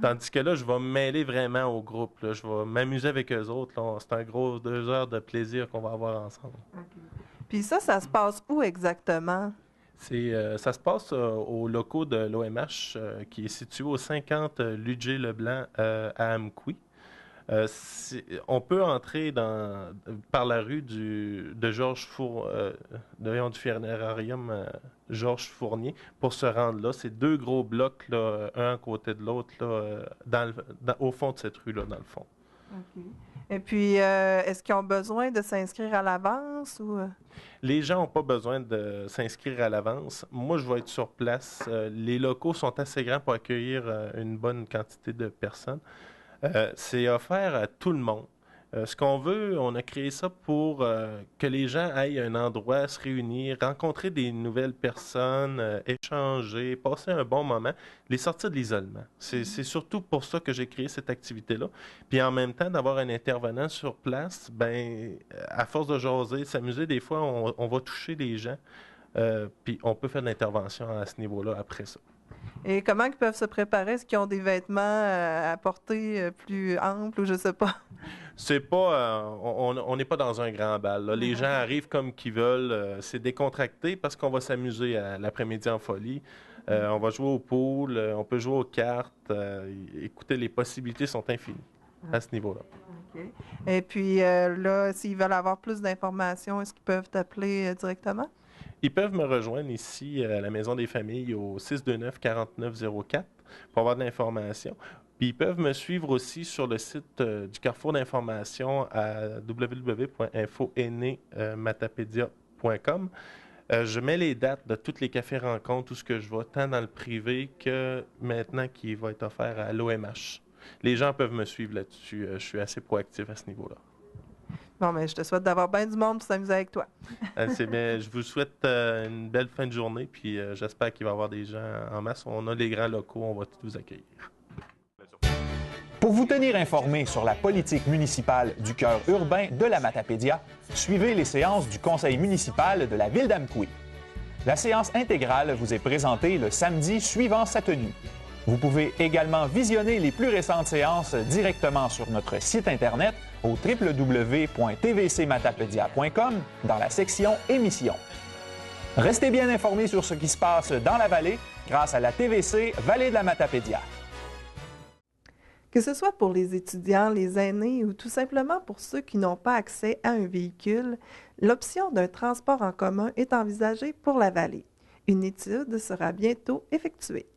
tandis que là, je vais me mêler vraiment au groupe, là, je vais m'amuser avec eux autres, c'est un gros 2 heures de plaisir qu'on va avoir ensemble. Puis ça se passe où exactement? Ça se passe aux locaux de l'OMH qui est situé au 50 Ludger Leblanc à Amqui. On peut entrer par la rue du funérarium Georges Fournier pour se rendre là. C'est 2 gros blocs, là, un à côté de l'autre, au fond de cette rue-là, dans le fond. OK. Et puis, est-ce qu'ils ont besoin de s'inscrire à l'avance ou... Les gens n'ont pas besoin de s'inscrire à l'avance. Moi, je vais être sur place. Les locaux sont assez grands pour accueillir une bonne quantité de personnes. C'est offert à tout le monde. Ce qu'on veut, on a créé ça pour que les gens aillent à un endroit, se réunir, rencontrer des nouvelles personnes, échanger, passer un bon moment, les sortir de l'isolement. C'est surtout pour ça que j'ai créé cette activité-là. Puis en même temps, d'avoir un intervenant sur place, ben, à force de jaser, s'amuser, des fois, on va toucher les gens, puis on peut faire de l'intervention à ce niveau-là après ça. Et comment ils peuvent se préparer? Est-ce qu'ils ont des vêtements à porter plus amples ou je sais pas? C'est pas, on n'est pas dans un grand bal, là. Les gens arrivent comme qu'ils veulent. C'est décontracté parce qu'on va s'amuser à l'après-midi en folie. On va jouer au pool, on peut jouer aux cartes. Écoutez, les possibilités sont infinies à ce niveau-là. Okay. Et puis là, s'ils veulent avoir plus d'informations, est-ce qu'ils peuvent t'appeler directement? Ils peuvent me rejoindre ici à la Maison des Familles au 629-4904 pour avoir de l'information. Puis ils peuvent me suivre aussi sur le site du Carrefour d'information à www.infoaînématapédia.com. Je mets les dates de tous les cafés rencontres, tout ce que je vois, tant dans le privé que maintenant qui va être offert à l'OMH. Les gens peuvent me suivre là-dessus. Je suis assez proactif à ce niveau-là. Bon, mais je te souhaite d'avoir bien du monde pour s'amuser avec toi. C'est bien. Je vous souhaite une belle fin de journée, puis j'espère qu'il va y avoir des gens en masse. On a les grands locaux, on va tous vous accueillir. Pour vous tenir informé sur la politique municipale du cœur urbain de la Matapédia, suivez les séances du conseil municipal de la ville d'Amqui. La séance intégrale vous est présentée le samedi suivant sa tenue. Vous pouvez également visionner les plus récentes séances directement sur notre site Internet au www.tvcmatapedia.com dans la section Émissions. Restez bien informés sur ce qui se passe dans la vallée grâce à la TVC Vallée de la Matapédia. Que ce soit pour les étudiants, les aînés ou tout simplement pour ceux qui n'ont pas accès à un véhicule, l'option d'un transport en commun est envisagée pour la vallée. Une étude sera bientôt effectuée.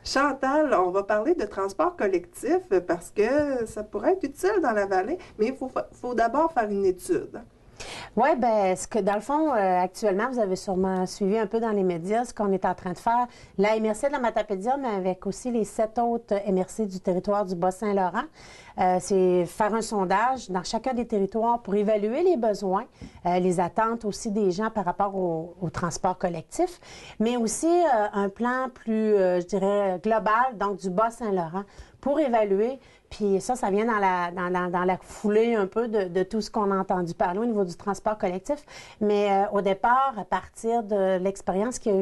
Chantal, on va parler de transport collectif parce que ça pourrait être utile dans la vallée, mais il faut d'abord faire une étude. Oui, bien, dans le fond, actuellement, vous avez sûrement suivi un peu dans les médias ce qu'on est en train de faire. La MRC de la Matapédia, mais avec aussi les 7 autres MRC du territoire du Bas-Saint-Laurent, c'est faire un sondage dans chacun des territoires pour évaluer les besoins, les attentes aussi des gens par rapport au transport collectif, mais aussi un plan plus, je dirais, global, donc du Bas-Saint-Laurent, pour évaluer. Puis ça vient dans la foulée un peu de tout ce qu'on a entendu parler au niveau du transport collectif. Mais au départ, à partir de l'expérience qui a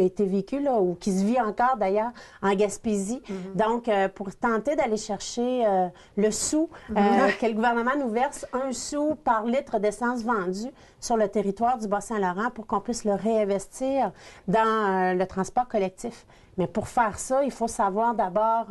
été vécue, là, ou qui se vit encore d'ailleurs en Gaspésie. Donc, pour tenter d'aller chercher le sou, que le gouvernement nous verse 1 sou par litre d'essence vendue sur le territoire du Bas-Saint-Laurent pour qu'on puisse le réinvestir dans le transport collectif. Mais pour faire ça, il faut savoir d'abord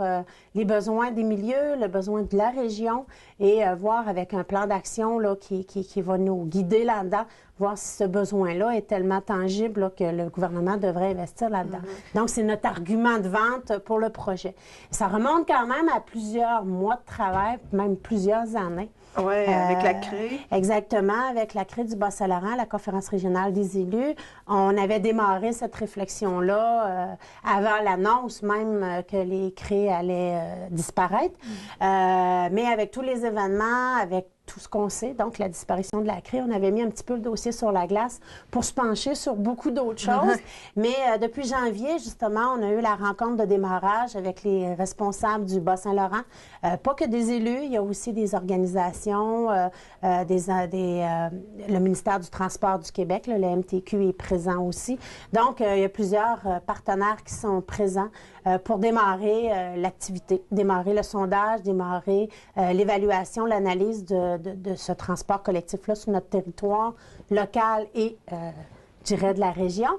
les besoins des milieux, le besoin de la région et voir avec un plan d'action là, qui va nous guider là-dedans, voir si ce besoin-là est tellement tangible là, que le gouvernement devrait investir là-dedans. Donc, c'est notre argument de vente pour le projet. Ça remonte quand même à plusieurs mois de travail, même plusieurs années. Oui, avec la CRE. Exactement, avec la CRE du Bas-Saint-Laurent, la conférence régionale des élus. On avait démarré cette réflexion-là avant l'annonce même que les CRE allaient disparaître. Mais avec tous les événements, avec tout ce qu'on sait, donc la disparition de la craie. On avait mis un petit peu le dossier sur la glace pour se pencher sur beaucoup d'autres choses. Mais depuis janvier, justement, on a eu la rencontre de démarrage avec les responsables du Bas-Saint-Laurent. Pas que des élus, il y a aussi des organisations, le ministère du Transport du Québec, le MTQ est présent aussi. Donc, il y a plusieurs partenaires qui sont présents pour démarrer l'activité, démarrer le sondage, démarrer l'évaluation, l'analyse de ce transport collectif-là sur notre territoire local et, je dirais, de la région.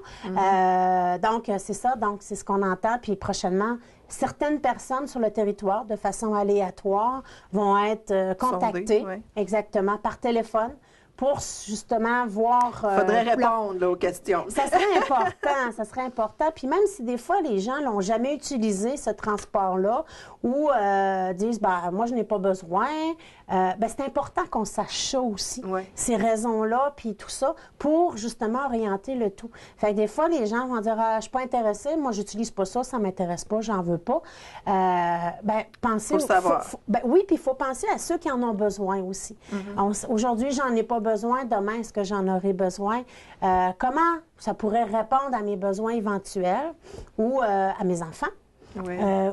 Donc, c'est ça. Donc, c'est ce qu'on entend. Puis, prochainement, certaines personnes sur le territoire, de façon aléatoire, vont être contactées, exactement, par téléphone, pour justement voir... Il faudrait répondre là, aux questions. Ça serait important, ça serait important. Puis même si des fois, les gens l'ont jamais utilisé, ce transport-là, ou disent, ben, moi, je n'ai pas besoin, ben, c'est important qu'on sache ça aussi, ces raisons-là, puis tout ça, pour justement orienter le tout. Fait que des fois, les gens vont dire, ah, je suis pas intéressée, moi, j'utilise pas ça, ça m'intéresse pas, j'en veux pas. Ben, pensez... Faut savoir. Ben, oui, puis il faut penser à ceux qui en ont besoin aussi. Aujourd'hui, j'en ai pas besoin, demain, est-ce que j'en aurai besoin? Comment ça pourrait répondre à mes besoins éventuels ou à mes enfants?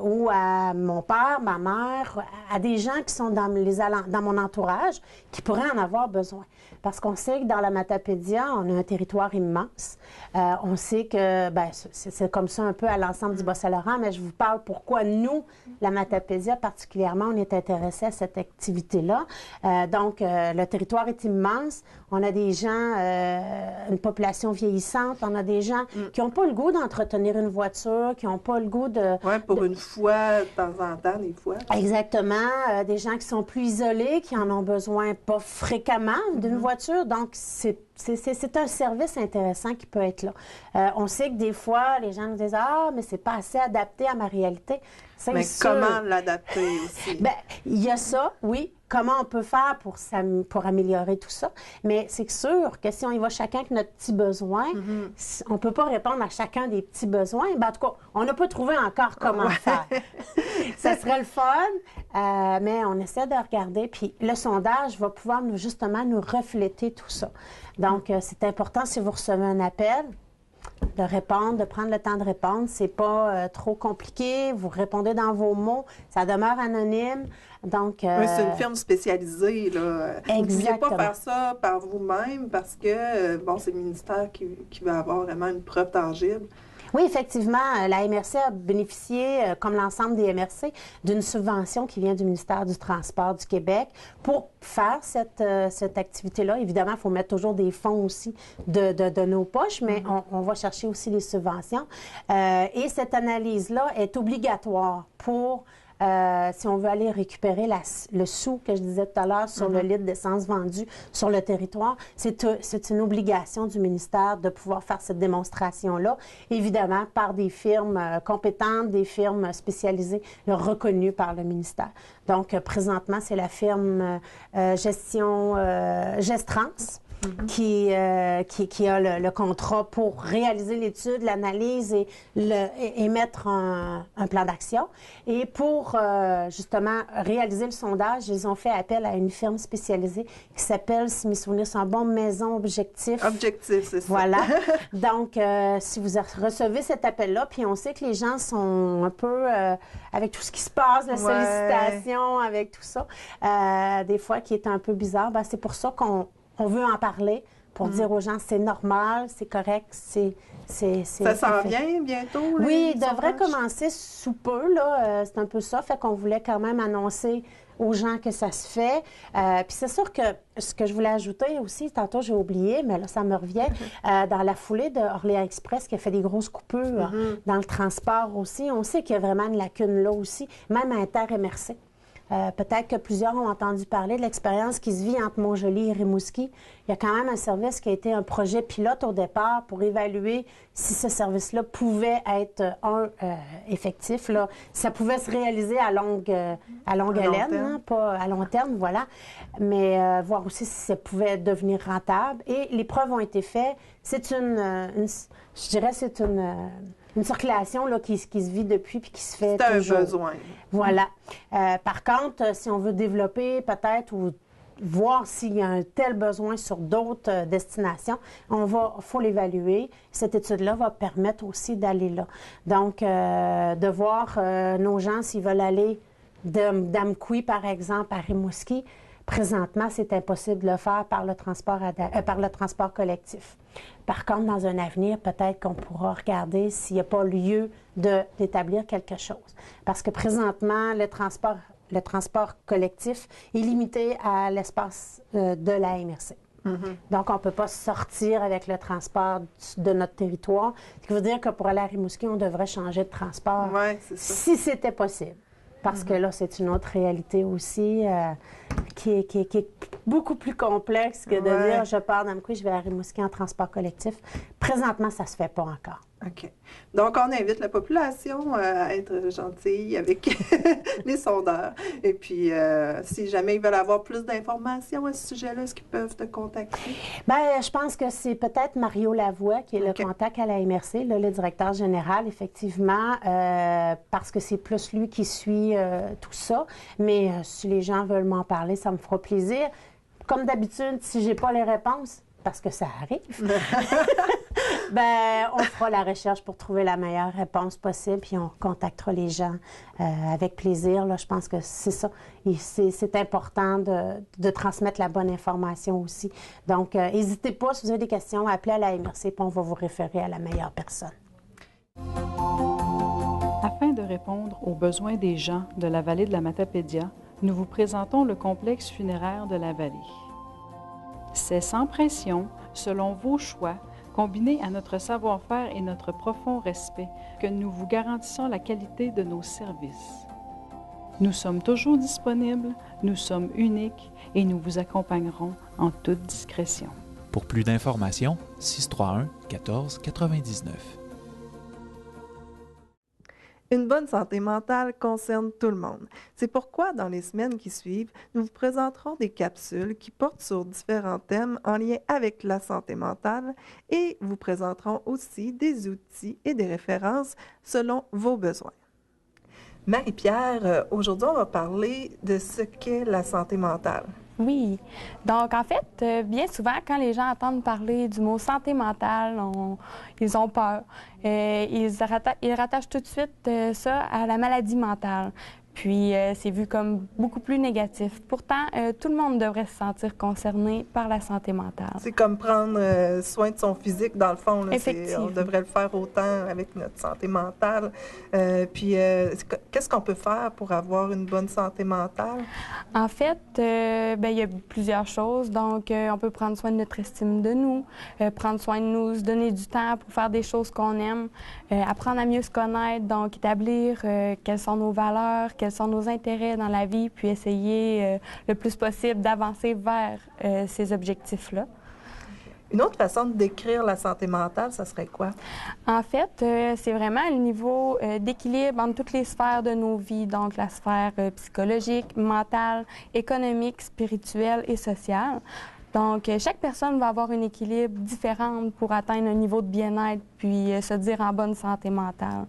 Ou à mon père, ma mère, à des gens qui sont dans mon entourage qui pourraient en avoir besoin. Parce qu'on sait que dans la Matapédia, on a un territoire immense. On sait que ben, c'est comme ça un peu à l'ensemble du Bas-Saint-Laurent, mais je vous parle pourquoi nous, la Matapédia particulièrement, on est intéressés à cette activité-là. Donc, le territoire est immense. On a des gens, une population vieillissante. On a des gens qui n'ont pas le goût d'entretenir une voiture, qui n'ont pas le goût de... Oui, pour une fois, de temps en temps, des fois. Exactement. Des gens qui sont plus isolés, qui en ont besoin pas fréquemment d'une voiture. Donc, c'est un service intéressant qui peut être là. On sait que des fois, les gens nous disent « Ah, mais c'est pas assez adapté à ma réalité. » Mais comment l'adapter aussi? Bien, il y a ça, oui. Comment on peut faire pour améliorer tout ça? Mais c'est sûr que si on y va chacun avec notre petit besoin, on ne peut pas répondre à chacun des petits besoins. Ben, en tout cas, on n'a pas trouvé encore comment faire. Ça serait le fun, mais on essaie de regarder. Puis le sondage va pouvoir justement nous refléter tout ça. Donc, c'est important si vous recevez un appel, de répondre, de prendre le temps de répondre. C'est pas trop compliqué. Vous répondez dans vos mots. Ça demeure anonyme. Donc, oui, c'est une firme spécialisée, là. Vous ne pouviez pas faire ça par vous-même parce que, bon, c'est le ministère qui va avoir vraiment une preuve tangible. Oui, effectivement, la MRC a bénéficié, comme l'ensemble des MRC, d'une subvention qui vient du ministère du Transport du Québec pour faire cette activité-là. Évidemment, il faut mettre toujours des fonds aussi de nos poches, mais on va chercher aussi les subventions. Et cette analyse-là est obligatoire pour... si on veut aller récupérer le sou que je disais tout à l'heure sur le litre d'essence vendu sur le territoire, c'est une obligation du ministère de pouvoir faire cette démonstration-là, évidemment par des firmes compétentes, des firmes spécialisées, reconnues par le ministère. Donc, présentement, c'est la firme Gestrans qui a le contrat pour réaliser l'étude, l'analyse et mettre un plan d'action. Et pour, justement, réaliser le sondage, ils ont fait appel à une firme spécialisée qui s'appelle, si mes souvenirs sont bons, Maison Objectif. Objectif, c'est ça. Voilà. Donc, si vous recevez cet appel-là, puis on sait que les gens sont un peu, avec tout ce qui se passe, la sollicitation, avec tout ça, des fois qui est un peu bizarre, ben, c'est pour ça qu'on veut en parler pour dire aux gens c'est normal, c'est correct, ça s'en vient bientôt? Oui, il devrait commencer sous peu, là. C'est un peu ça. Fait qu'on voulait quand même annoncer aux gens que ça se fait. Puis c'est sûr que ce que je voulais ajouter aussi, tantôt j'ai oublié, mais là ça me revient, dans la foulée de Orléans Express qui a fait des grosses coupures dans le transport aussi, on sait qu'il y a vraiment une lacune là aussi, même à Inter-MRC. Peut-être que plusieurs ont entendu parler de l'expérience qui se vit entre Montjoly et Rimouski. Il y a quand même un service qui a été un projet pilote au départ pour évaluer si ce service-là pouvait être effectif. Là. Ça pouvait se réaliser à longue haleine, hein, pas à long terme, voilà. Mais voir aussi si ça pouvait devenir rentable. Et les preuves ont été faites. C'est je dirais, c'est une circulation là, qui se vit depuis puis qui se fait toujours. C'est un besoin. Voilà. Par contre, si on veut développer peut-être ou voir s'il y a un tel besoin sur d'autres destinations. Faut l'évaluer. Cette étude-là va permettre aussi d'aller là. Donc, de voir nos gens s'ils veulent aller d'Amqui, par exemple, à Rimouski. Présentement, c'est impossible de le faire par le transport collectif. Par contre, dans un avenir, peut-être qu'on pourra regarder s'il n'y a pas lieu d'établir quelque chose. Parce que présentement, le transport collectif est limité à l'espace de la MRC. Donc, on ne peut pas sortir avec le transport de notre territoire. Ce qui veut dire que pour aller à Rimouski, on devrait changer de transport si c'était possible. Parce que là, c'est une autre réalité aussi qui est beaucoup plus complexe que de dire je pars d'Amqui, je vais à Rimouski en transport collectif. Présentement, ça ne se fait pas encore. OK. Donc, on invite la population à être gentille avec les sondeurs. Et puis, si jamais ils veulent avoir plus d'informations à ce sujet-là, est-ce qu'ils peuvent te contacter? Bien, je pense que c'est peut-être Mario Lavoie qui est le contact à la MRC, là, le directeur général, effectivement, parce que c'est plus lui qui suit tout ça. Mais si les gens veulent m'en parler, ça me fera plaisir. Comme d'habitude, si je n'ai pas les réponses, parce que ça arrive, ben, on fera la recherche pour trouver la meilleure réponse possible, puis on contactera les gens avec plaisir. Là, je pense que c'est ça. C'est important de transmettre la bonne information aussi. Donc, n'hésitez pas, si vous avez des questions, appelez à la MRC, puis on va vous référer à la meilleure personne. Afin de répondre aux besoins des gens de la vallée de la Matapédia, nous vous présentons le complexe funéraire de la vallée. C'est sans pression, selon vos choix, combiné à notre savoir-faire et notre profond respect, que nous vous garantissons la qualité de nos services. Nous sommes toujours disponibles, nous sommes uniques et nous vous accompagnerons en toute discrétion. Pour plus d'informations, 631-1499. Une bonne santé mentale concerne tout le monde. C'est pourquoi, dans les semaines qui suivent, nous vous présenterons des capsules qui portent sur différents thèmes en lien avec la santé mentale et vous présenterons aussi des outils et des références selon vos besoins. Marie-Pierre, aujourd'hui, on va parler de ce qu'est la santé mentale. Oui. Donc, en fait, bien souvent, quand les gens entendent parler du mot santé mentale, ils ont peur. Ils rattachent tout de suite ça à la maladie mentale. Puis, c'est vu comme beaucoup plus négatif. Pourtant, tout le monde devrait se sentir concerné par la santé mentale. C'est comme prendre soin de son physique, dans le fond. Là, effectivement. On devrait le faire autant avec notre santé mentale. Puis, qu'est-ce qu'on peut faire pour avoir une bonne santé mentale? En fait, il y a plusieurs choses. Donc, on peut prendre soin de notre estime de nous, prendre soin de nous, se donner du temps pour faire des choses qu'on aime, apprendre à mieux se connaître, donc établir quelles sont nos valeurs, quels sont nos intérêts dans la vie, puis essayer le plus possible d'avancer vers ces objectifs-là. Une autre façon de décrire la santé mentale, ça serait quoi? En fait, c'est vraiment le niveau d'équilibre entre toutes les sphères de nos vies, donc la sphère psychologique, mentale, économique, spirituelle et sociale. Donc, chaque personne va avoir un équilibre différent pour atteindre un niveau de bien-être puis se dire en bonne santé mentale.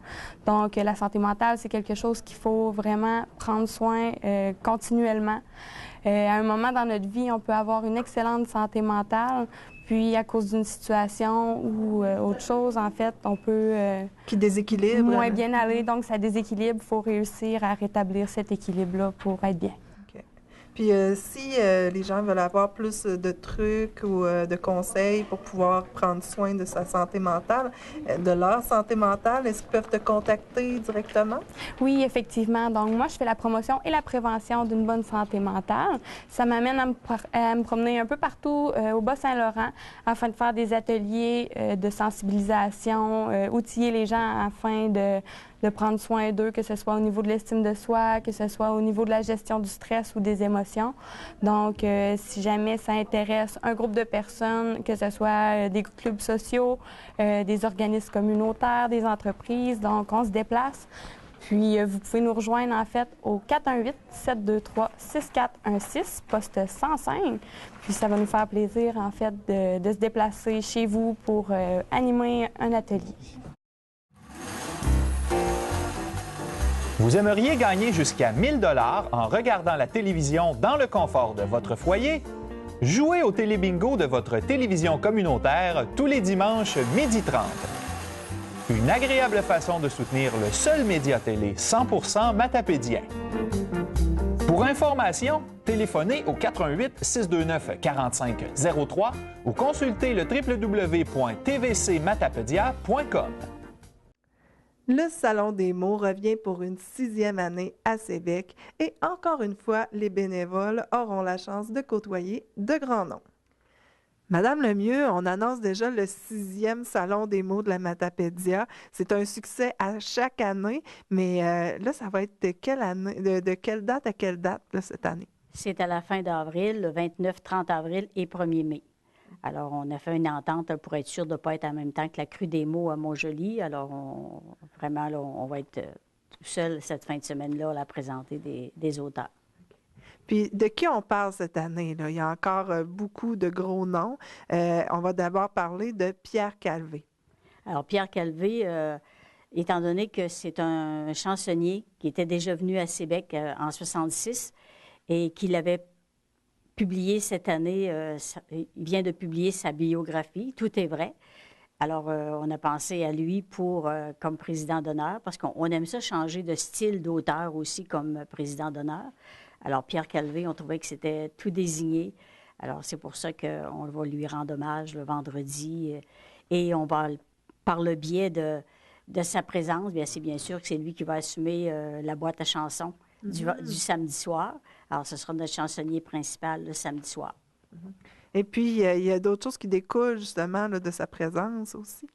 Donc, la santé mentale, c'est quelque chose qu'il faut vraiment prendre soin continuellement. À un moment dans notre vie, on peut avoir une excellente santé mentale, puis à cause d'une situation ou autre chose, en fait, on peut... qui déséquilibre. Moins bien aller. Donc, ça déséquilibre. Il faut réussir à rétablir cet équilibre-là pour être bien. Puis si les gens veulent avoir plus de trucs ou de conseils pour pouvoir prendre soin de sa santé mentale, de leur santé mentale, est-ce qu'ils peuvent te contacter directement? Oui, effectivement. Donc, moi, je fais la promotion et la prévention d'une bonne santé mentale. Ça m'amène à me promener un peu partout au Bas-Saint-Laurent afin de faire des ateliers de sensibilisation, outiller les gens afin de prendre soin d'eux, que ce soit au niveau de l'estime de soi, que ce soit au niveau de la gestion du stress ou des émotions. Donc, si jamais ça intéresse un groupe de personnes, que ce soit des clubs sociaux, des organismes communautaires, des entreprises, donc on se déplace. Puis, vous pouvez nous rejoindre, en fait, au 418-723-6416, poste 105. Puis, ça va nous faire plaisir, en fait, de se déplacer chez vous pour animer un atelier. Vous aimeriez gagner jusqu'à 1000 $ en regardant la télévision dans le confort de votre foyer? Jouez au télébingo de votre télévision communautaire tous les dimanches 12h30. Une agréable façon de soutenir le seul média télé 100% matapédien. Pour information, téléphonez au 88 629 45 03 ou consultez le www.tvcmatapedia.com. Le Salon des mots revient pour une 6e année à Sébec et encore une fois, les bénévoles auront la chance de côtoyer de grands noms. Madame Lemieux, on annonce déjà le 6e Salon des mots de la Matapédia. C'est un succès à chaque année, mais là, ça va être de quelle année, de quelle date à quelle date là, cette année? C'est à la fin d'avril, le 29, 30 avril et 1er mai. Alors, on a fait une entente pour être sûr de ne pas être en même temps que la crue des mots à Montjoli. Alors, vraiment, là, on va être tout seul cette fin de semaine-là à présenter des auteurs. Puis, de qui on parle cette année, là? Il y a encore beaucoup de gros noms. On va d'abord parler de Pierre Calvé. Alors, Pierre Calvé, étant donné que c'est un chansonnier qui était déjà venu à Sébec en 1966 et qu'il avait publié cette année, il vient de publier sa biographie, Tout est vrai. Alors, on a pensé à lui comme président d'honneur, parce qu'on aime ça changer de style d'auteur aussi comme président d'honneur. Alors, Pierre Calvé, on trouvait que c'était tout désigné. Alors, c'est pour ça qu'on va lui rendre hommage le vendredi. Et on va, par le biais de sa présence, bien, c'est bien sûr que c'est lui qui va assumer la boîte à chansons du samedi soir. Alors, ce sera notre chansonnier principal le samedi soir. Et puis, il y a d'autres choses qui découlent justement là, de sa présence aussi.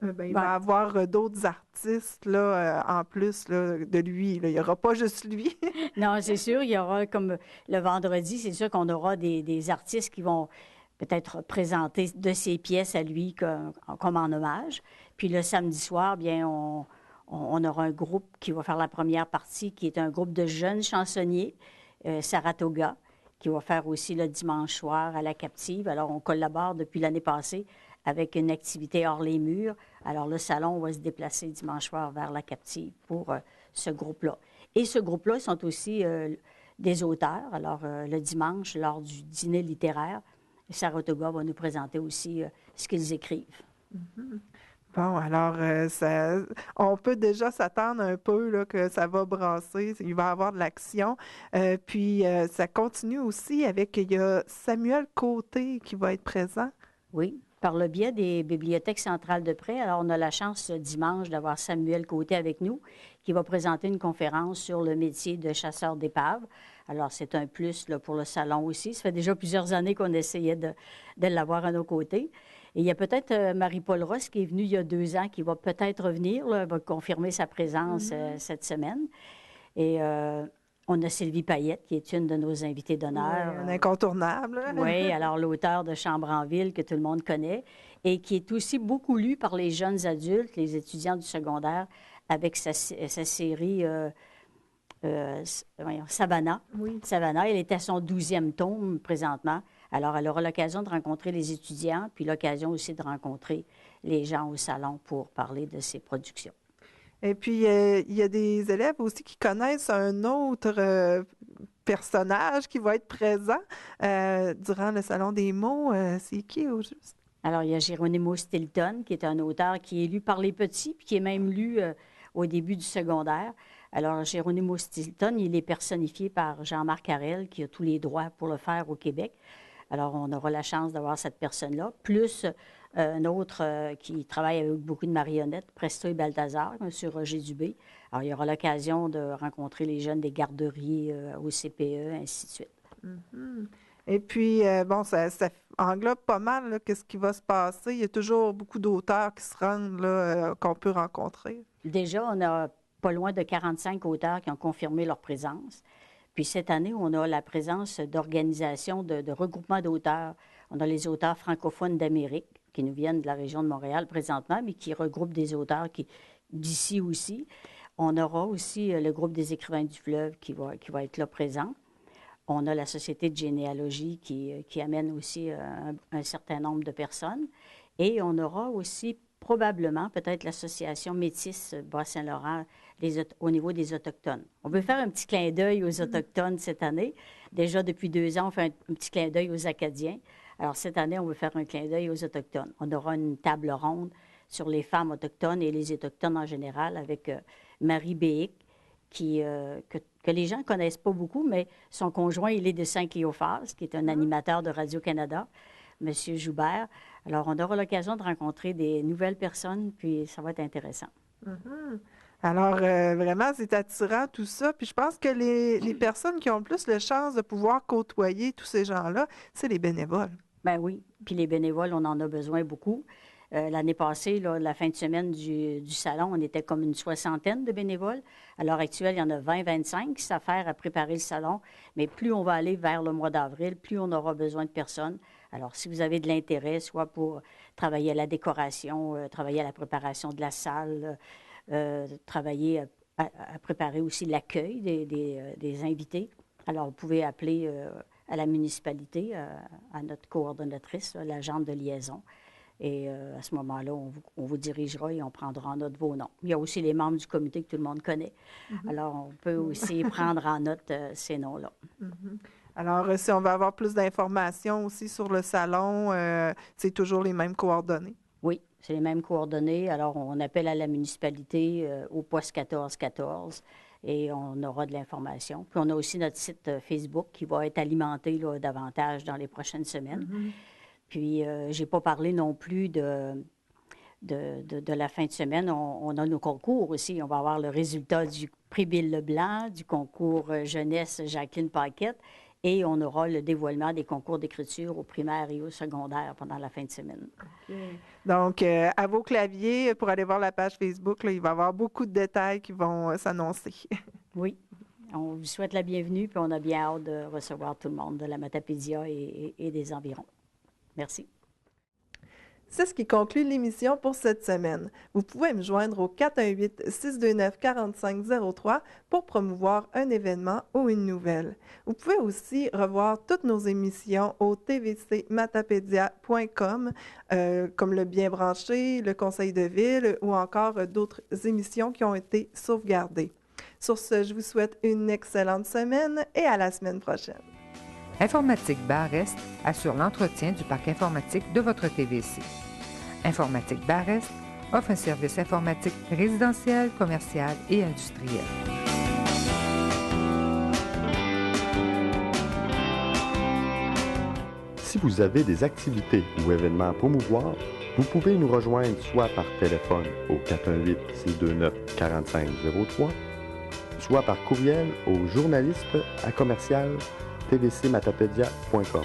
Il va y avoir d'autres artistes là, en plus là, de lui. Là. Il n'y aura pas juste lui. Non, c'est sûr. Il y aura, comme le vendredi, c'est sûr qu'on aura des artistes qui vont peut-être présenter de ses pièces à lui comme en hommage. Puis le samedi soir, bien, on aura un groupe qui va faire la première partie, qui est un groupe de jeunes chansonniers, Saratoga, qui va faire aussi le dimanche soir à la Captive. Alors, on collabore depuis l'année passée avec une activité hors les murs. Alors, le salon va se déplacer dimanche soir vers la Captive pour ce groupe-là. Et ce groupe-là, ils sont aussi des auteurs. Alors, le dimanche, lors du dîner littéraire, Saratoga va nous présenter aussi ce qu'ils écrivent. Bon, alors, on peut déjà s'attendre un peu là, que ça va brasser, il va y avoir de l'action. Puis, ça continue aussi avec, il y a Samuel Côté qui va être présent. Oui, par le biais des bibliothèques centrales de prêt. Alors, on a la chance ce dimanche d'avoir Samuel Côté avec nous, qui va présenter une conférence sur le métier de chasseur d'épaves. Alors, c'est un plus là, pour le salon aussi. Ça fait déjà plusieurs années qu'on essayait de l'avoir à nos côtés. Et il y a peut-être Marie-Paul Ross qui est venue il y a 2 ans, qui va peut-être revenir, là, va confirmer sa présence cette semaine. Et on a Sylvie Payette, qui est une de nos invitées d'honneur. Oui, un incontournable. Oui, alors l'auteur de Chambre en ville, que tout le monde connaît, et qui est aussi beaucoup lu par les jeunes adultes, les étudiants du secondaire, avec sa série Savannah. Oui. Savannah, elle est à son 12e tome présentement. Alors, elle aura l'occasion de rencontrer les étudiants, puis l'occasion aussi de rencontrer les gens au salon pour parler de ses productions. Et puis, il y a des élèves aussi qui connaissent un autre personnage qui va être présent durant le Salon des mots. C'est qui au juste? Alors, il y a Geronimo Stilton, qui est un auteur qui est lu par les petits, puis qui est même lu au début du secondaire. Alors, Geronimo Stilton, il est personnifié par Jean-Marc Harel, qui a tous les droits pour le faire au Québec. Alors, on aura la chance d'avoir cette personne-là, plus un autre qui travaille avec beaucoup de marionnettes, Presto et Balthazar, M. Roger Dubé. Alors, il y aura l'occasion de rencontrer les jeunes des garderies au CPE, ainsi de suite. Et puis, bon, ça englobe pas mal qu'est-ce qui va se passer. Il y a toujours beaucoup d'auteurs qui se rendent, là, qu'on peut rencontrer. Déjà, on a pas loin de 45 auteurs qui ont confirmé leur présence. Puis cette année, on a la présence d'organisations de regroupements d'auteurs. On a les auteurs francophones d'Amérique qui nous viennent de la région de Montréal présentement, mais qui regroupent des auteurs d'ici aussi. On aura aussi le groupe des écrivains du fleuve qui va être là présent. On a la Société de généalogie qui amène aussi un certain nombre de personnes. Et on aura aussi probablement peut-être l'Association Métis Bas-Saint-Laurent au niveau des Autochtones. On veut faire un petit clin d'œil aux Autochtones cette année. Déjà, depuis 2 ans, on fait un petit clin d'œil aux Acadiens. Alors, cette année, on veut faire un clin d'œil aux Autochtones. On aura une table ronde sur les femmes autochtones et les Autochtones en général avec Marie Béhic, que les gens ne connaissent pas beaucoup, mais son conjoint, il est de Saint-Cléophas, qui est un animateur de Radio-Canada, M. Joubert. Alors, on aura l'occasion de rencontrer des nouvelles personnes, puis ça va être intéressant. Mm-hmm. Alors, vraiment, c'est attirant tout ça. Puis je pense que les personnes qui ont le plus de chance de pouvoir côtoyer tous ces gens-là, c'est les bénévoles. Ben oui. Puis les bénévoles, on en a besoin beaucoup. L'année passée, là, la fin de semaine du salon, on était comme une 60aine de bénévoles. À l'heure actuelle, il y en a 20-25 qui s'affairent à préparer le salon. Mais plus on va aller vers le mois d'avril, plus on aura besoin de personnes. Alors, si vous avez de l'intérêt, soit pour travailler à la décoration, travailler à la préparation de la salle, travailler à préparer aussi l'accueil des invités, alors vous pouvez appeler à la municipalité, à notre coordonnatrice, l'agente de liaison. Et à ce moment-là, on vous dirigera et on prendra en note vos noms. Il y a aussi les membres du comité que tout le monde connaît. Mm-hmm. Alors, on peut aussi prendre en note ces noms-là. Mm-hmm. Alors, si on veut avoir plus d'informations aussi sur le salon, c'est toujours les mêmes coordonnées? Oui, c'est les mêmes coordonnées. Alors, on appelle à la municipalité au poste 1414 et on aura de l'information. Puis, on a aussi notre site Facebook qui va être alimenté là, davantage dans les prochaines semaines. Mm-hmm. Puis, je n'ai pas parlé non plus de la fin de semaine. On a nos concours aussi. On va avoir le résultat du prix Bill Leblanc, du concours jeunesse Jacqueline Paquette, et on aura le dévoilement des concours d'écriture au primaire et au secondaire pendant la fin de semaine. Okay. Donc, à vos claviers, pour aller voir la page Facebook, là, il va y avoir beaucoup de détails qui vont s'annoncer. Oui. On vous souhaite la bienvenue, puis on a bien hâte de recevoir tout le monde de la Matapédia et des environs. Merci. C'est ce qui conclut l'émission pour cette semaine. Vous pouvez me joindre au 418-629-4503 pour promouvoir un événement ou une nouvelle. Vous pouvez aussi revoir toutes nos émissions au tvcmatapédia.com, comme le Bien branché, le Conseil de ville ou encore d'autres émissions qui ont été sauvegardées. Sur ce, je vous souhaite une excellente semaine et à la semaine prochaine. Informatique Bar-Est assure l'entretien du parc informatique de votre TVC. Informatique Bar-Est offre un service informatique résidentiel, commercial et industriel. Si vous avez des activités ou événements à promouvoir, vous pouvez nous rejoindre soit par téléphone au 418-629-4503, soit par courriel au journaliste@tvcmatapédia.com.